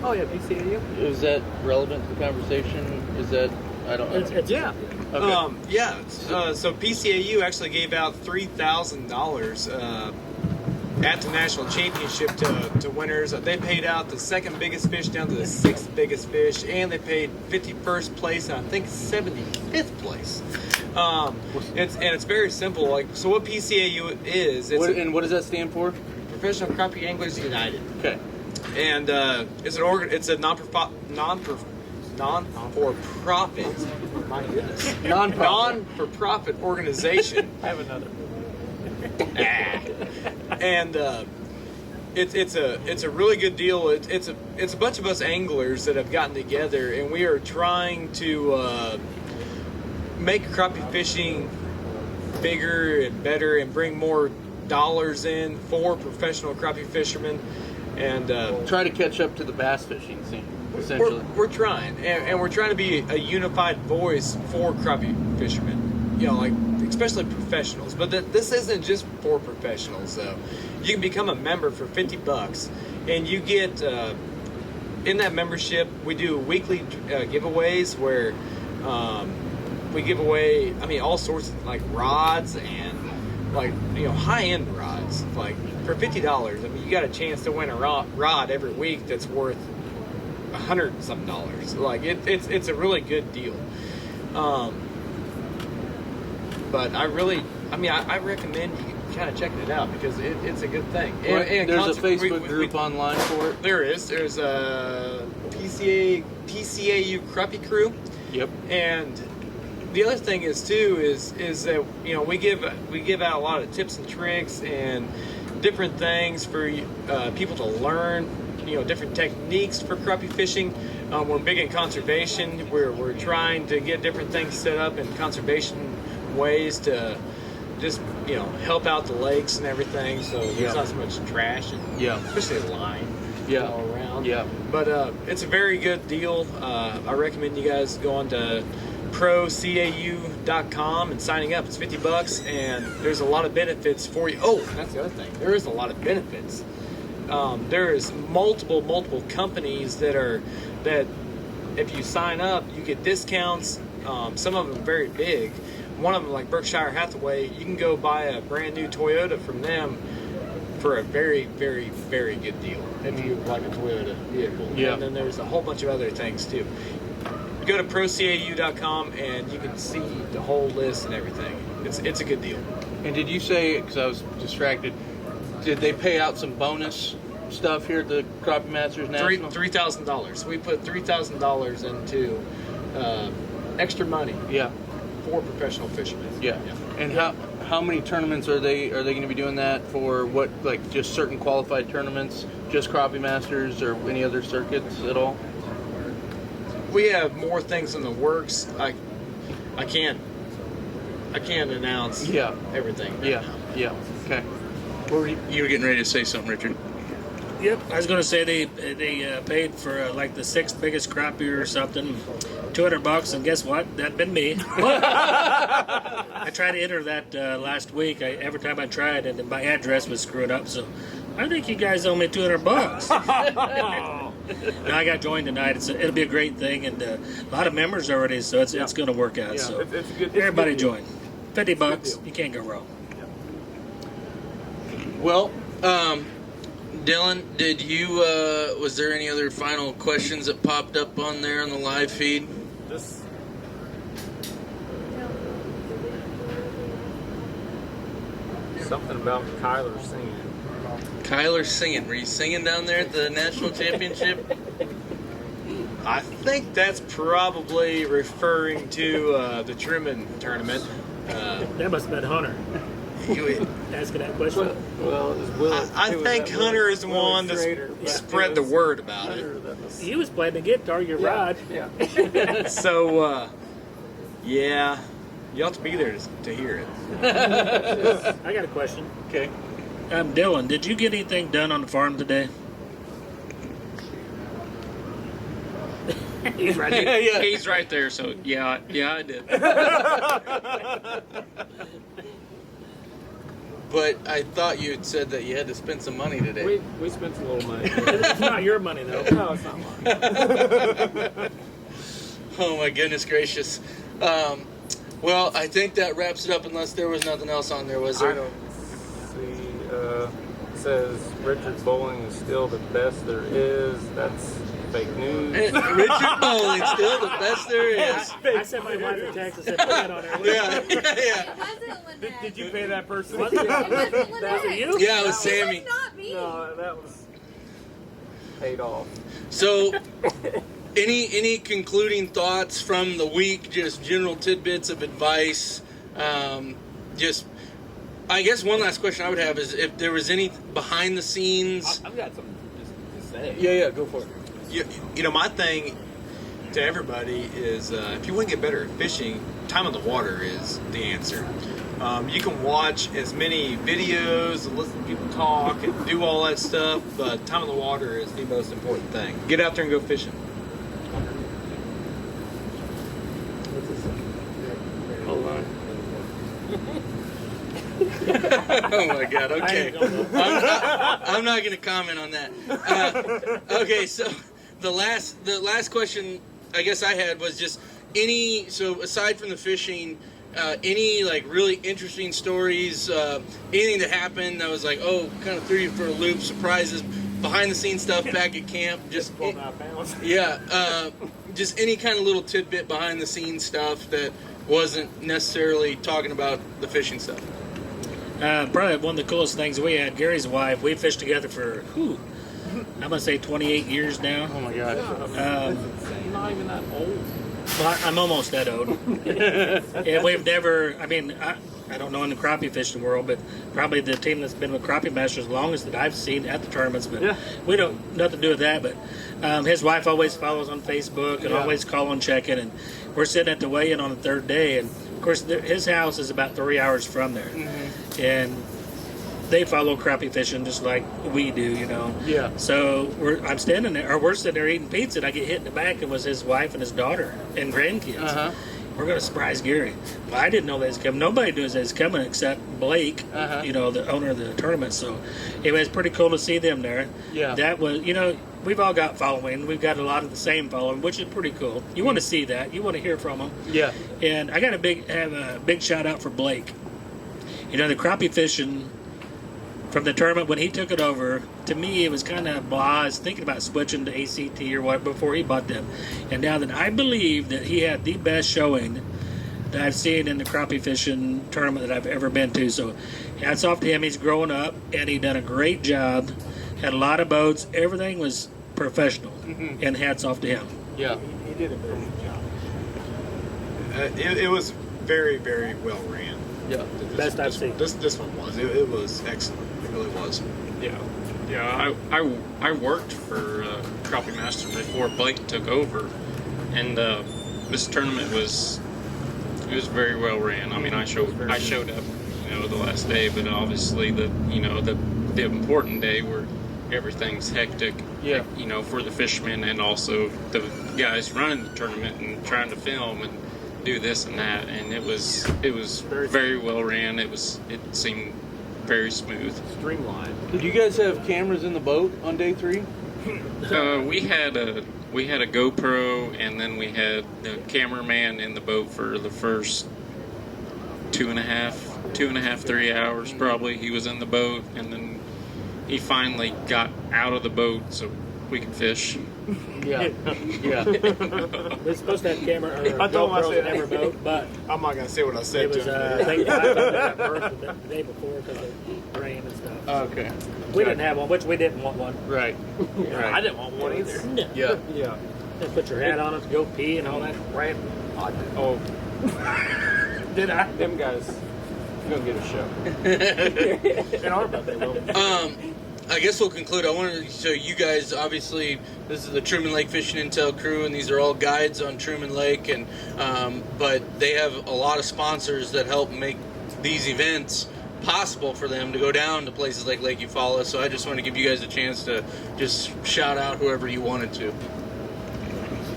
Oh yeah, PCAU.
Is that relevant to the conversation? Is that, I don't know.
Yeah.
Okay.
So PCAU actually gave out $3,000 at the national championship to winners. They paid out the second biggest fish down to the 6th biggest fish, and they paid 51st place and I think 75th place. It's very simple. Like, so what PCAU is?
What does that stand for?
Professional Crappie Anglers United.
Okay.
And it's a non-for-profit
My goodness.
non-for-profit organization.
I have another.
And it's a really good deal. It's a bunch of us anglers that have gotten together, and we are trying to make crappie fishing bigger and better and bring more dollars in for professional crappie fishermen. And
Try to catch up to the bass fishing scene, essentially.
we're trying, and we're trying to be a unified voice for crappie fishermen. Like especially professionals. But this isn't just for professionals, though. You can become a member for $50, and you get in that membership. We do weekly giveaways where we give away, all sorts of like rods and high-end rods, like for $50, I mean, you got a chance to win a rod every week that's worth $100 something. Like it's a really good deal. But I recommend you kind of checking it out because it's a good thing. And
there's a Facebook group online for it.
There is. There's a PCAU Crappie crew.
Yep.
And the other thing is that we give out a lot of tips and tricks and different things for people to learn. Different techniques for crappie fishing. We're big in conservation. We're trying to get different things set up in conservation ways to just help out the lakes and everything. So there's not so much trash and especially line all around.
Yeah.
But it's a very good deal. I recommend you guys going to procau.com and signing up. It's $50 and there's a lot of benefits for you. Oh, that's the other thing. There is a lot of benefits. There is multiple companies that if you sign up, you get discounts. Some of them are very big. One of them, like Berkshire Hathaway, you can go buy a brand new Toyota from them for a very, very, very good deal if you like a Toyota vehicle.
Yeah.
And then there's a whole bunch of other things too. Go to procau.com and you can see the whole list and everything. It's a good deal.
And did you say, because I was distracted, did they pay out some bonus stuff here at the Crappie Masters National?
$3,000. We put $3,000 into extra money.
Yeah.
For professional fishermen.
Yeah. And how many tournaments are they going to be doing that for? What, like just certain qualified tournaments, just Crappie Masters, or any other circuits at all?
We have more things in the works. I can't announce everything.
Yeah. Okay.
You were getting ready to say something, Richard. Yep, I was going to say they paid for like the 6th biggest crappie or something, $200, and guess what? That'd been me. I tried to enter that last week. Every time I tried, and my address was screwed up. So I think you guys owe me $200. Now I got joined tonight. It'll be a great thing, and a lot of members already, so it's going to work out.
Yeah,
so
it's good.
Everybody join. $50, you can't go wrong.
Well,
Dillon, did you, was there any other final questions that popped up on there on the live feed?
Something about Kyler singing.
Kyler singing. Were you singing down there at the national championship?
I think that's probably referring to the Truman tournament.
That must have been Hunter. Asking that question.
Well, it was Will.
I think Hunter is the one that spread the word about it.
He was playing the guitar, your rod.
Yeah.
So, yeah, you have to be there to hear it.
I got a question.
okay.
Dillon, did you get anything done on the farm today? He's right there.
Yeah. He's right there, so yeah, I did.
But I thought you had said that you had to spend some money today.
We spent a little money.
It's not your money, though.
No, it's not mine.
Oh my goodness gracious. Well, I think that wraps it up unless there was nothing else on there, was there?
I don't see. It says Richard Bowling is still the best there is. That's fake news.
Richard Bowling, still the best there is.
I sent my wife a text and said, put that on there.
Yeah.
It wasn't Lynette.
Did you pay that person?
Was it?
It wasn't Lynette.
Was it you?
Yeah, it was Sammy.
It was not me.
No, that was paid off.
So, any concluding thoughts from the week? Just general tidbits of advice. I guess one last question I would have is if there was any behind the scenes.
I've got something just to say.
Yeah, go for it.
You know, my thing to everybody is if you want to get better at fishing, time on the water is the answer. You can watch as many videos and listen to people talk and do all that stuff, but time on the water is the most important thing. Get out there and go fishing.
Hold on. Oh my God! Okay, I'm not going to comment on that. Okay, so the last question I guess I had was just so aside from the fishing,
any like really interesting stories, anything that happened that was like, oh, kind of threw you for a loop, surprises, behind the scenes stuff back at camp, just just any kind of little tidbit behind the scenes stuff that wasn't necessarily talking about the fishing stuff.
Probably one of the coolest things we had, Gary's wife, we fished together for, I'm going to say 28 years now.
Oh my gosh.
You're not even that old.
Well, I'm almost that old. And we've never, I don't know in the crappie fishing world, but probably the team that's been with Crappie Masters the longest that I've seen at the tournaments, but we don't, nothing to do with that, but his wife always follows on Facebook and always calling, checking, and we're sitting at the weigh-in on the third day, and of course his house is about 3 hours from there, and they follow crappie fishing just like we do, you know.
Yeah.
So I'm standing there, or we're sitting there eating pizza, and I get hit in the back, and it was his wife and his daughter and grandkids. We're going to surprise Gary. Well, I didn't know they was coming. Nobody knew they was coming except Blake, you know, the owner of the tournament. So it was pretty cool to see them there.
Yeah.
That was, you know, we've all got following. We've got a lot of the same following, which is pretty cool. You want to see that. You want to hear from them.
Yeah.
And I got have a big shout out for Blake. You know, the crappie fishing from the tournament, when he took it over, to me it was kind of blah. I was thinking about switching to ACT or what before he bought them. And now that I believe that he had the best showing that I've seen in the crappie fishing tournament that I've ever been to. So hats off to him. He's growing up, and he done a great job. Had a lot of boats. Everything was professional, and hats off to him.
Yeah.
He did a great job.
It was very, very well ran.
Yeah.
Best I've seen.
This one was. It was excellent. It really was.
Yeah. I worked for Crappie Master before Blake took over, and this tournament was very well ran. I mean, I showed up, you know, the last day, but obviously the important day where everything's hectic.
Yeah.
You know, for the fishermen and also the guys running the tournament and trying to film and do this and that, and it was very well ran. It seemed very smooth.
Streamlined.
Did you guys have cameras in the boat on day 3?
We had a GoPro, and then we had the cameraman in the boat for the first 2.5, 3 hours probably. He was in the boat, and then he finally got out of the boat so we could fish.
Yeah. Yeah.
We're supposed to have camera or
I told him I
GoPros
said-
in every boat, but
I'm not gonna say what I said
it was
to him.
I think I got first the day before because of rain and stuff.
Okay.
We didn't have one, which we didn't want one.
Right. Right.
I didn't want one either.
Yeah.
Yeah.
Just put your hat on it to go pee and all that. Right.
I did.
Oh.
Did I?
Them guys gonna get a show.
In our boat they will.
I guess we'll conclude. I wanted to show you guys, obviously, this is the Truman Lake Fishing Intel crew, and these are all guides on Truman Lake, and but they have a lot of sponsors that help make these events possible for them to go down to places like Lake Eufaula. So I just want to give you guys a chance to just shout out whoever you wanted to.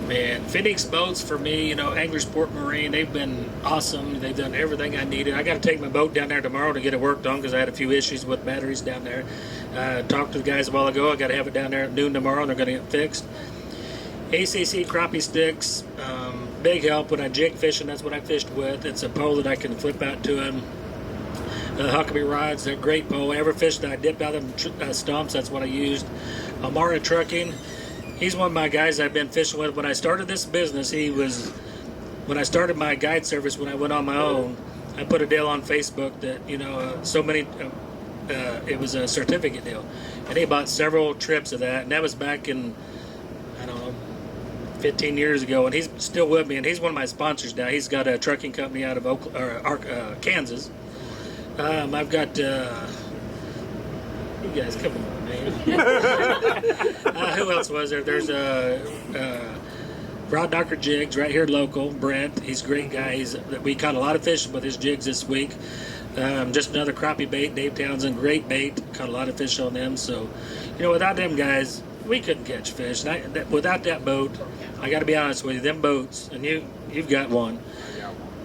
Man, Phoenix Boats for me, you know, Angler Sport Marine, they've been awesome. They've done everything I needed. I got to take my boat down there tomorrow to get it worked on because I had a few issues with batteries down there. Talked to the guys a while ago. I got to have it down there at noon tomorrow, and they're going to get fixed. ACC crappie sticks, big help when I jig fishing. That's what I fished with. It's a pole that I can flip out to them. Huckabee rods, they're a great pole. Every fish that I dipped out of them stumps, that's what I used. Amara Trucking. He's one of my guys I've been fishing with. When I started this business, when I started my guide service, when I went on my own, I put a deal on Facebook that, you know, it was a certificate deal. And he bought several trips of that. And that was back in, I don't know, 15 years ago. And he's still with me. And he's one of my sponsors now. He's got a trucking company out of Kansas. I've got... you guys, come on, man. Who else was there? There's Rod Knocker Jigs right here local. Brent, he's a great guy. We caught a lot of fish with his jigs this week. Just another crappie bait. Dave Townsend, great bait. Caught a lot of fish on them. So, you know, without them guys, we couldn't catch fish. And without that boat, I got to be honest with you, them boats, and you've got one.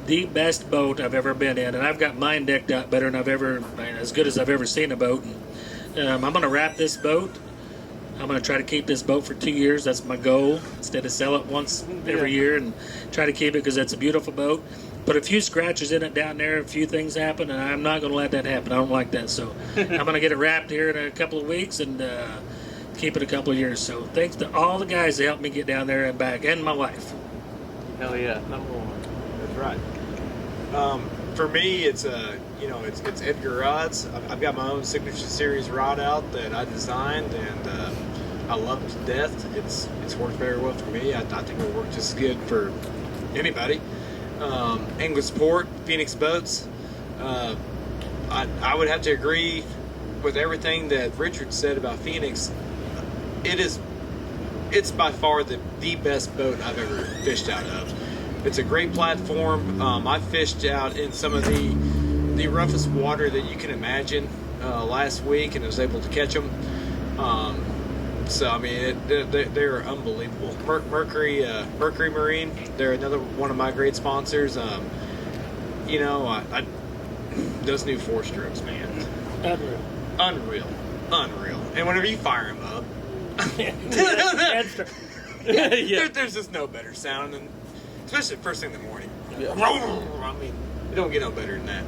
The best boat I've ever been in, and I've got mine decked out better than as good as I've ever seen a boat. And, I'm going to wrap this boat. I'm going to try to keep this boat for 2 years. That's my goal. Instead of sell it once every year and try to keep it because it's a beautiful boat. put a few scratches in it down there, a few things happen, and I'm not going to let that happen. I don't like that. So I'm going to get it wrapped here in a couple of weeks and keep it a couple of years. So thanks to all the guys that helped me get down there and back, and my wife.
Hell yeah, number one.
That's right. For me, it's it's Edgar rods. I've got my own signature series rod out that I designed, and I love it to death. It's worked very well for me. I think it'll work just as good for anybody. Angler Sport, Phoenix Boats. I would have to agree with everything that Richard said about Phoenix. It's by far the best boat I've ever fished out of. It's a great platform. I fished out in some of the roughest water that you can imagine last week, and was able to catch them. So I mean, they're unbelievable. Mercury Marine, they're another one of my great sponsors. Those new 4-strokes, man, unreal. And whenever you fire them up, there's just no better sound, and especially first thing in the morning. Yeah. I mean, you don't get no better than that.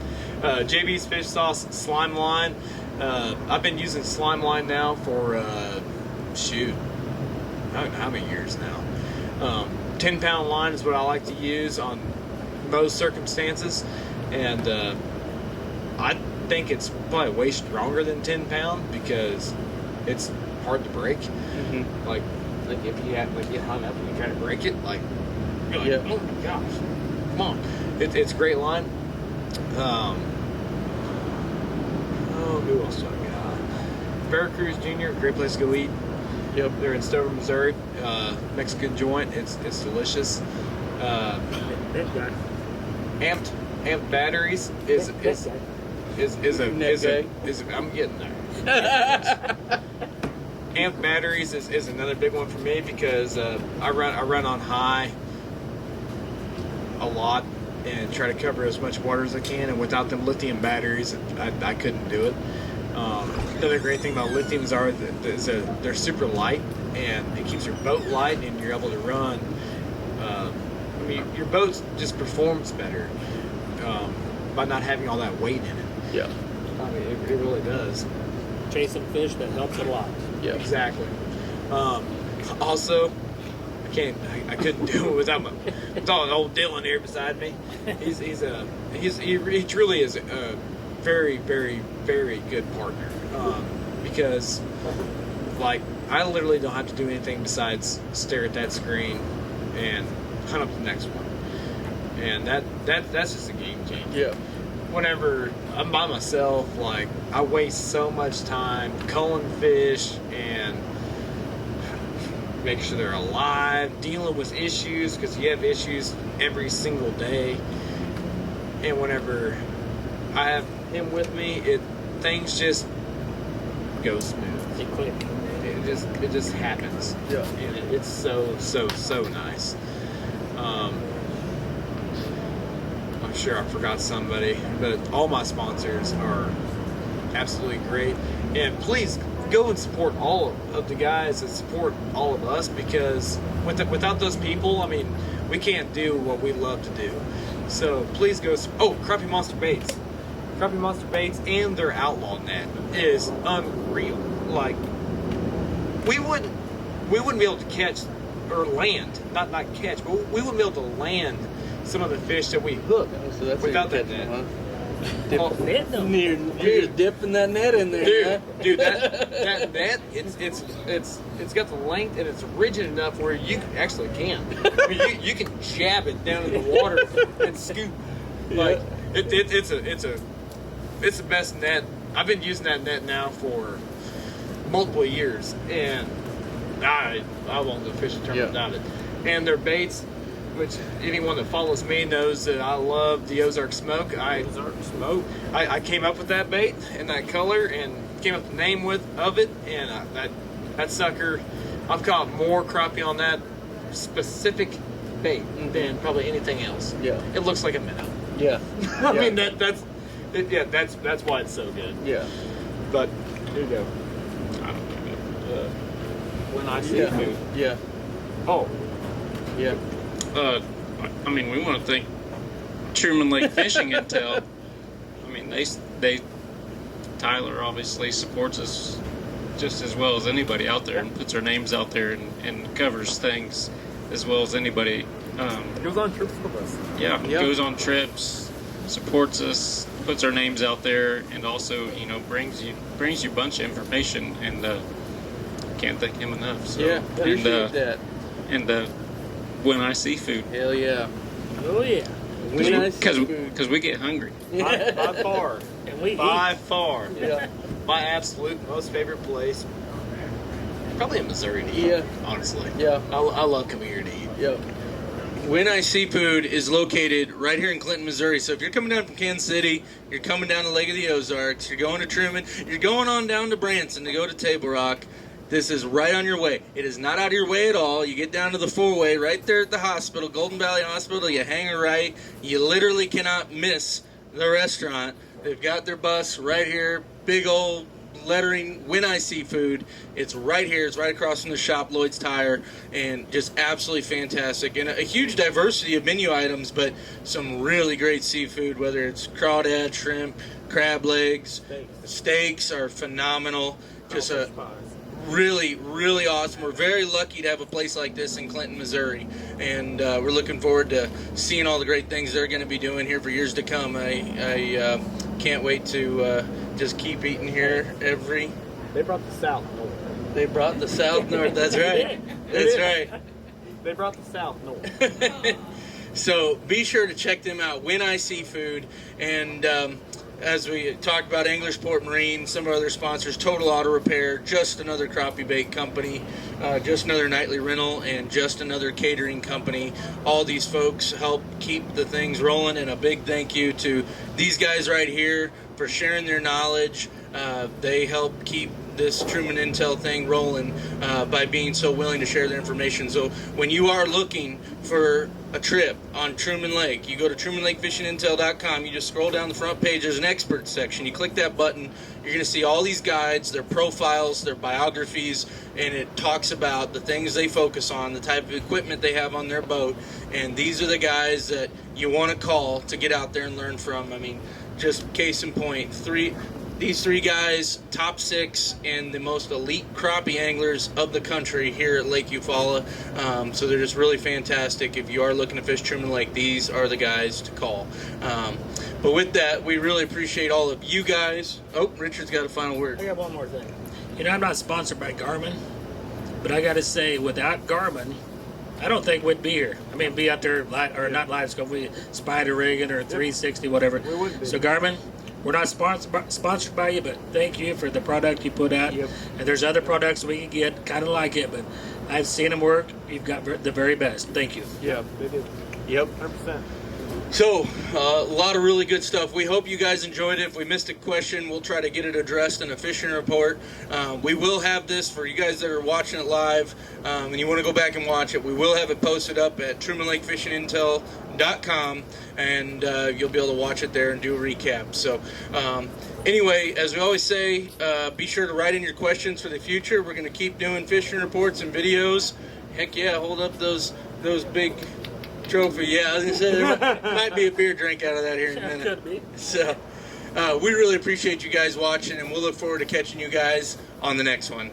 JB's Fish Sauce Slime Line. I've been using Slime Line now for I don't know how many years now. 10-pound line is what I like to use on most circumstances, and I think it's probably way stronger than 10-pound because it's hard to break. Mm-hmm. Like if you get hung up and you try to break it, you're like, oh my gosh, come on! It's a great line. Who else do I got? Veracruz Jr., great place to go eat. Yep, they're in Stover, Missouri. Mexican joint. It's delicious. Amped batteries is I'm getting there. Amped batteries is another big one for me because I run on high a lot and try to cover as much water as I can, and without them lithium batteries, I couldn't do it. Another great thing about lithiums is they're super light, and it keeps your boat light, and you're able to run. Your boat just performs better by not having all that weight in it.
Yeah.
It really does.
Chasing fish, that helps a lot.
Yeah, exactly. Also, I couldn't do it without old Dillon here beside me. He truly is a very, very, very good partner. Because I literally don't have to do anything besides stare at that screen and hunt up the next one. And that's just a game changer. Yeah. Whenever I'm by myself, I waste so much time culling fish and making sure they're alive, dealing with issues, because you have issues every single day. And whenever I have him with me, things just go smooth.
It clicks.
It just happens. Yeah. And it's so nice. I'm sure I forgot somebody, but all my sponsors are absolutely great. And please go and support all of the guys that support all of us, because without those people, we can't do what we love to do. So please go. Crappie Monster Baits. Crappie Monster Baits and their Outlaw Net is unreal. We wouldn't be able to catch or land, not catch, but we wouldn't be able to land some of the fish that we hook without that net.
Huh?
You're just dipping that net in there,
dude. That net, it's got the length and it's rigid enough where you actually can. You can jab it down in the water and scoop. It's the best net. I've been using that net now for multiple years, and I won't go fish a tournament without it. And their baits, which anyone that follows me knows that I love the Ozark Smoke. I came up with that bait and that color and came up with the name of it, and that sucker, I've caught more crappie on that specific bait than probably anything else. Yeah, it looks like a minnow.
Yeah,
that's why it's so good.
Yeah,
but here you go. I don't know. When I see food.
Yeah.
Oh.
Yeah.
We want to thank Truman Lake Fishing Intel. I mean, Tyler obviously supports us just as well as anybody out there and puts our names out there and covers things as well as anybody.
Goes on trips with us.
Yeah, goes on trips, supports us, puts our names out there, and also, you know, brings you a bunch of information, and can't thank him enough. So,
Yeah, appreciate that.
And when I see food,
Hell yeah.
Oh yeah.
When I see food.
because we get hungry.
By far.
And we
By
eat.
far.
Yeah.
My absolute most favorite place. Probably in Missouri to eat,
Yeah.
honestly.
Yeah.
I love coming here to eat.
Yeah.
When I Seafood is located right here in Clinton, Missouri. So if you're coming down from Kansas City, you're coming down the Lake of the Ozarks, you're going to Truman, you're going on down to Branson to go to Table Rock, this is right on your way. It is not out of your way at all. You get down to the 4-way right there at the hospital, Golden Valley Hospital, you hang a right. You literally cannot miss the restaurant. They've got their bus right here, big old lettering, When I Seafood. It's right here. It's right across from the shop, Lloyd's Tire, and just absolutely fantastic. And a huge diversity of menu items, but some really great seafood, whether it's crawdad, shrimp, crab legs. Steaks are phenomenal. Just a really, really awesome. We're very lucky to have a place like this in Clinton, Missouri, and we're looking forward to seeing all the great things they're going to be doing here for years to come. I can't wait to just keep eating here every.
They brought the South North.
They brought the South North. That's right. That's right.
They brought the South North.
So be sure to check them out. When I Seafood, and as we talked about, Englishport Marine, some of our other sponsors, Total Auto Repair, just another crappie bait company, just another nightly rental, and just another catering company. All these folks help keep the things rolling, and a big thank you to these guys right here for sharing their knowledge. They help keep this Truman Intel thing rolling by being so willing to share their information. So when you are looking for a trip on Truman Lake, you go to trumanlakefishingintel.com, you just scroll down the front page, there's an experts section, you click that button, you're going to see all these guides, their profiles, their biographies, and it talks about the things they focus on, the type of equipment they have on their boat, and these are the guys that you want to call to get out there and learn from. I mean, just case in point, these three guys, top 6 and the most elite crappie anglers of the country here at Lake Eufaula. So they're just really fantastic. If you are looking to fish Truman Lake, these are the guys to call. But with that, we really appreciate all of you guys. Oh, Richard's got a final word.
I got one more thing. You know, I'm not sponsored by Garmin, but I got to say, without Garmin, I don't think we'd be here. I mean, be out there, not live scope, we spider rigging or 360, whatever.
We wouldn't be.
So Garmin, we're not sponsored by you, but thank you for the product you put out.
Yep.
And there's other products we can get kind of like it, but I've seen them work. You've got the very best. Thank you.
Yeah, they did.
Yep.
100%.
So, a lot of really good stuff. We hope you guys enjoyed it. If we missed a question, we'll try to get it addressed in a fishing report. We will have this for you guys that are watching it live, and you want to go back and watch it. We will have it posted up at trumanlakefishingintel.com, and you'll be able to watch it there and do a recap. So, anyway, as we always say, be sure to write in your questions for the future. We're going to keep doing fishing reports and videos. Heck yeah, hold up those big trophy. Yeah, I was gonna say there might be a beer drink out of that here in a minute.
Could be.
So we really appreciate you guys watching, and we'll look forward to catching you guys on the next one.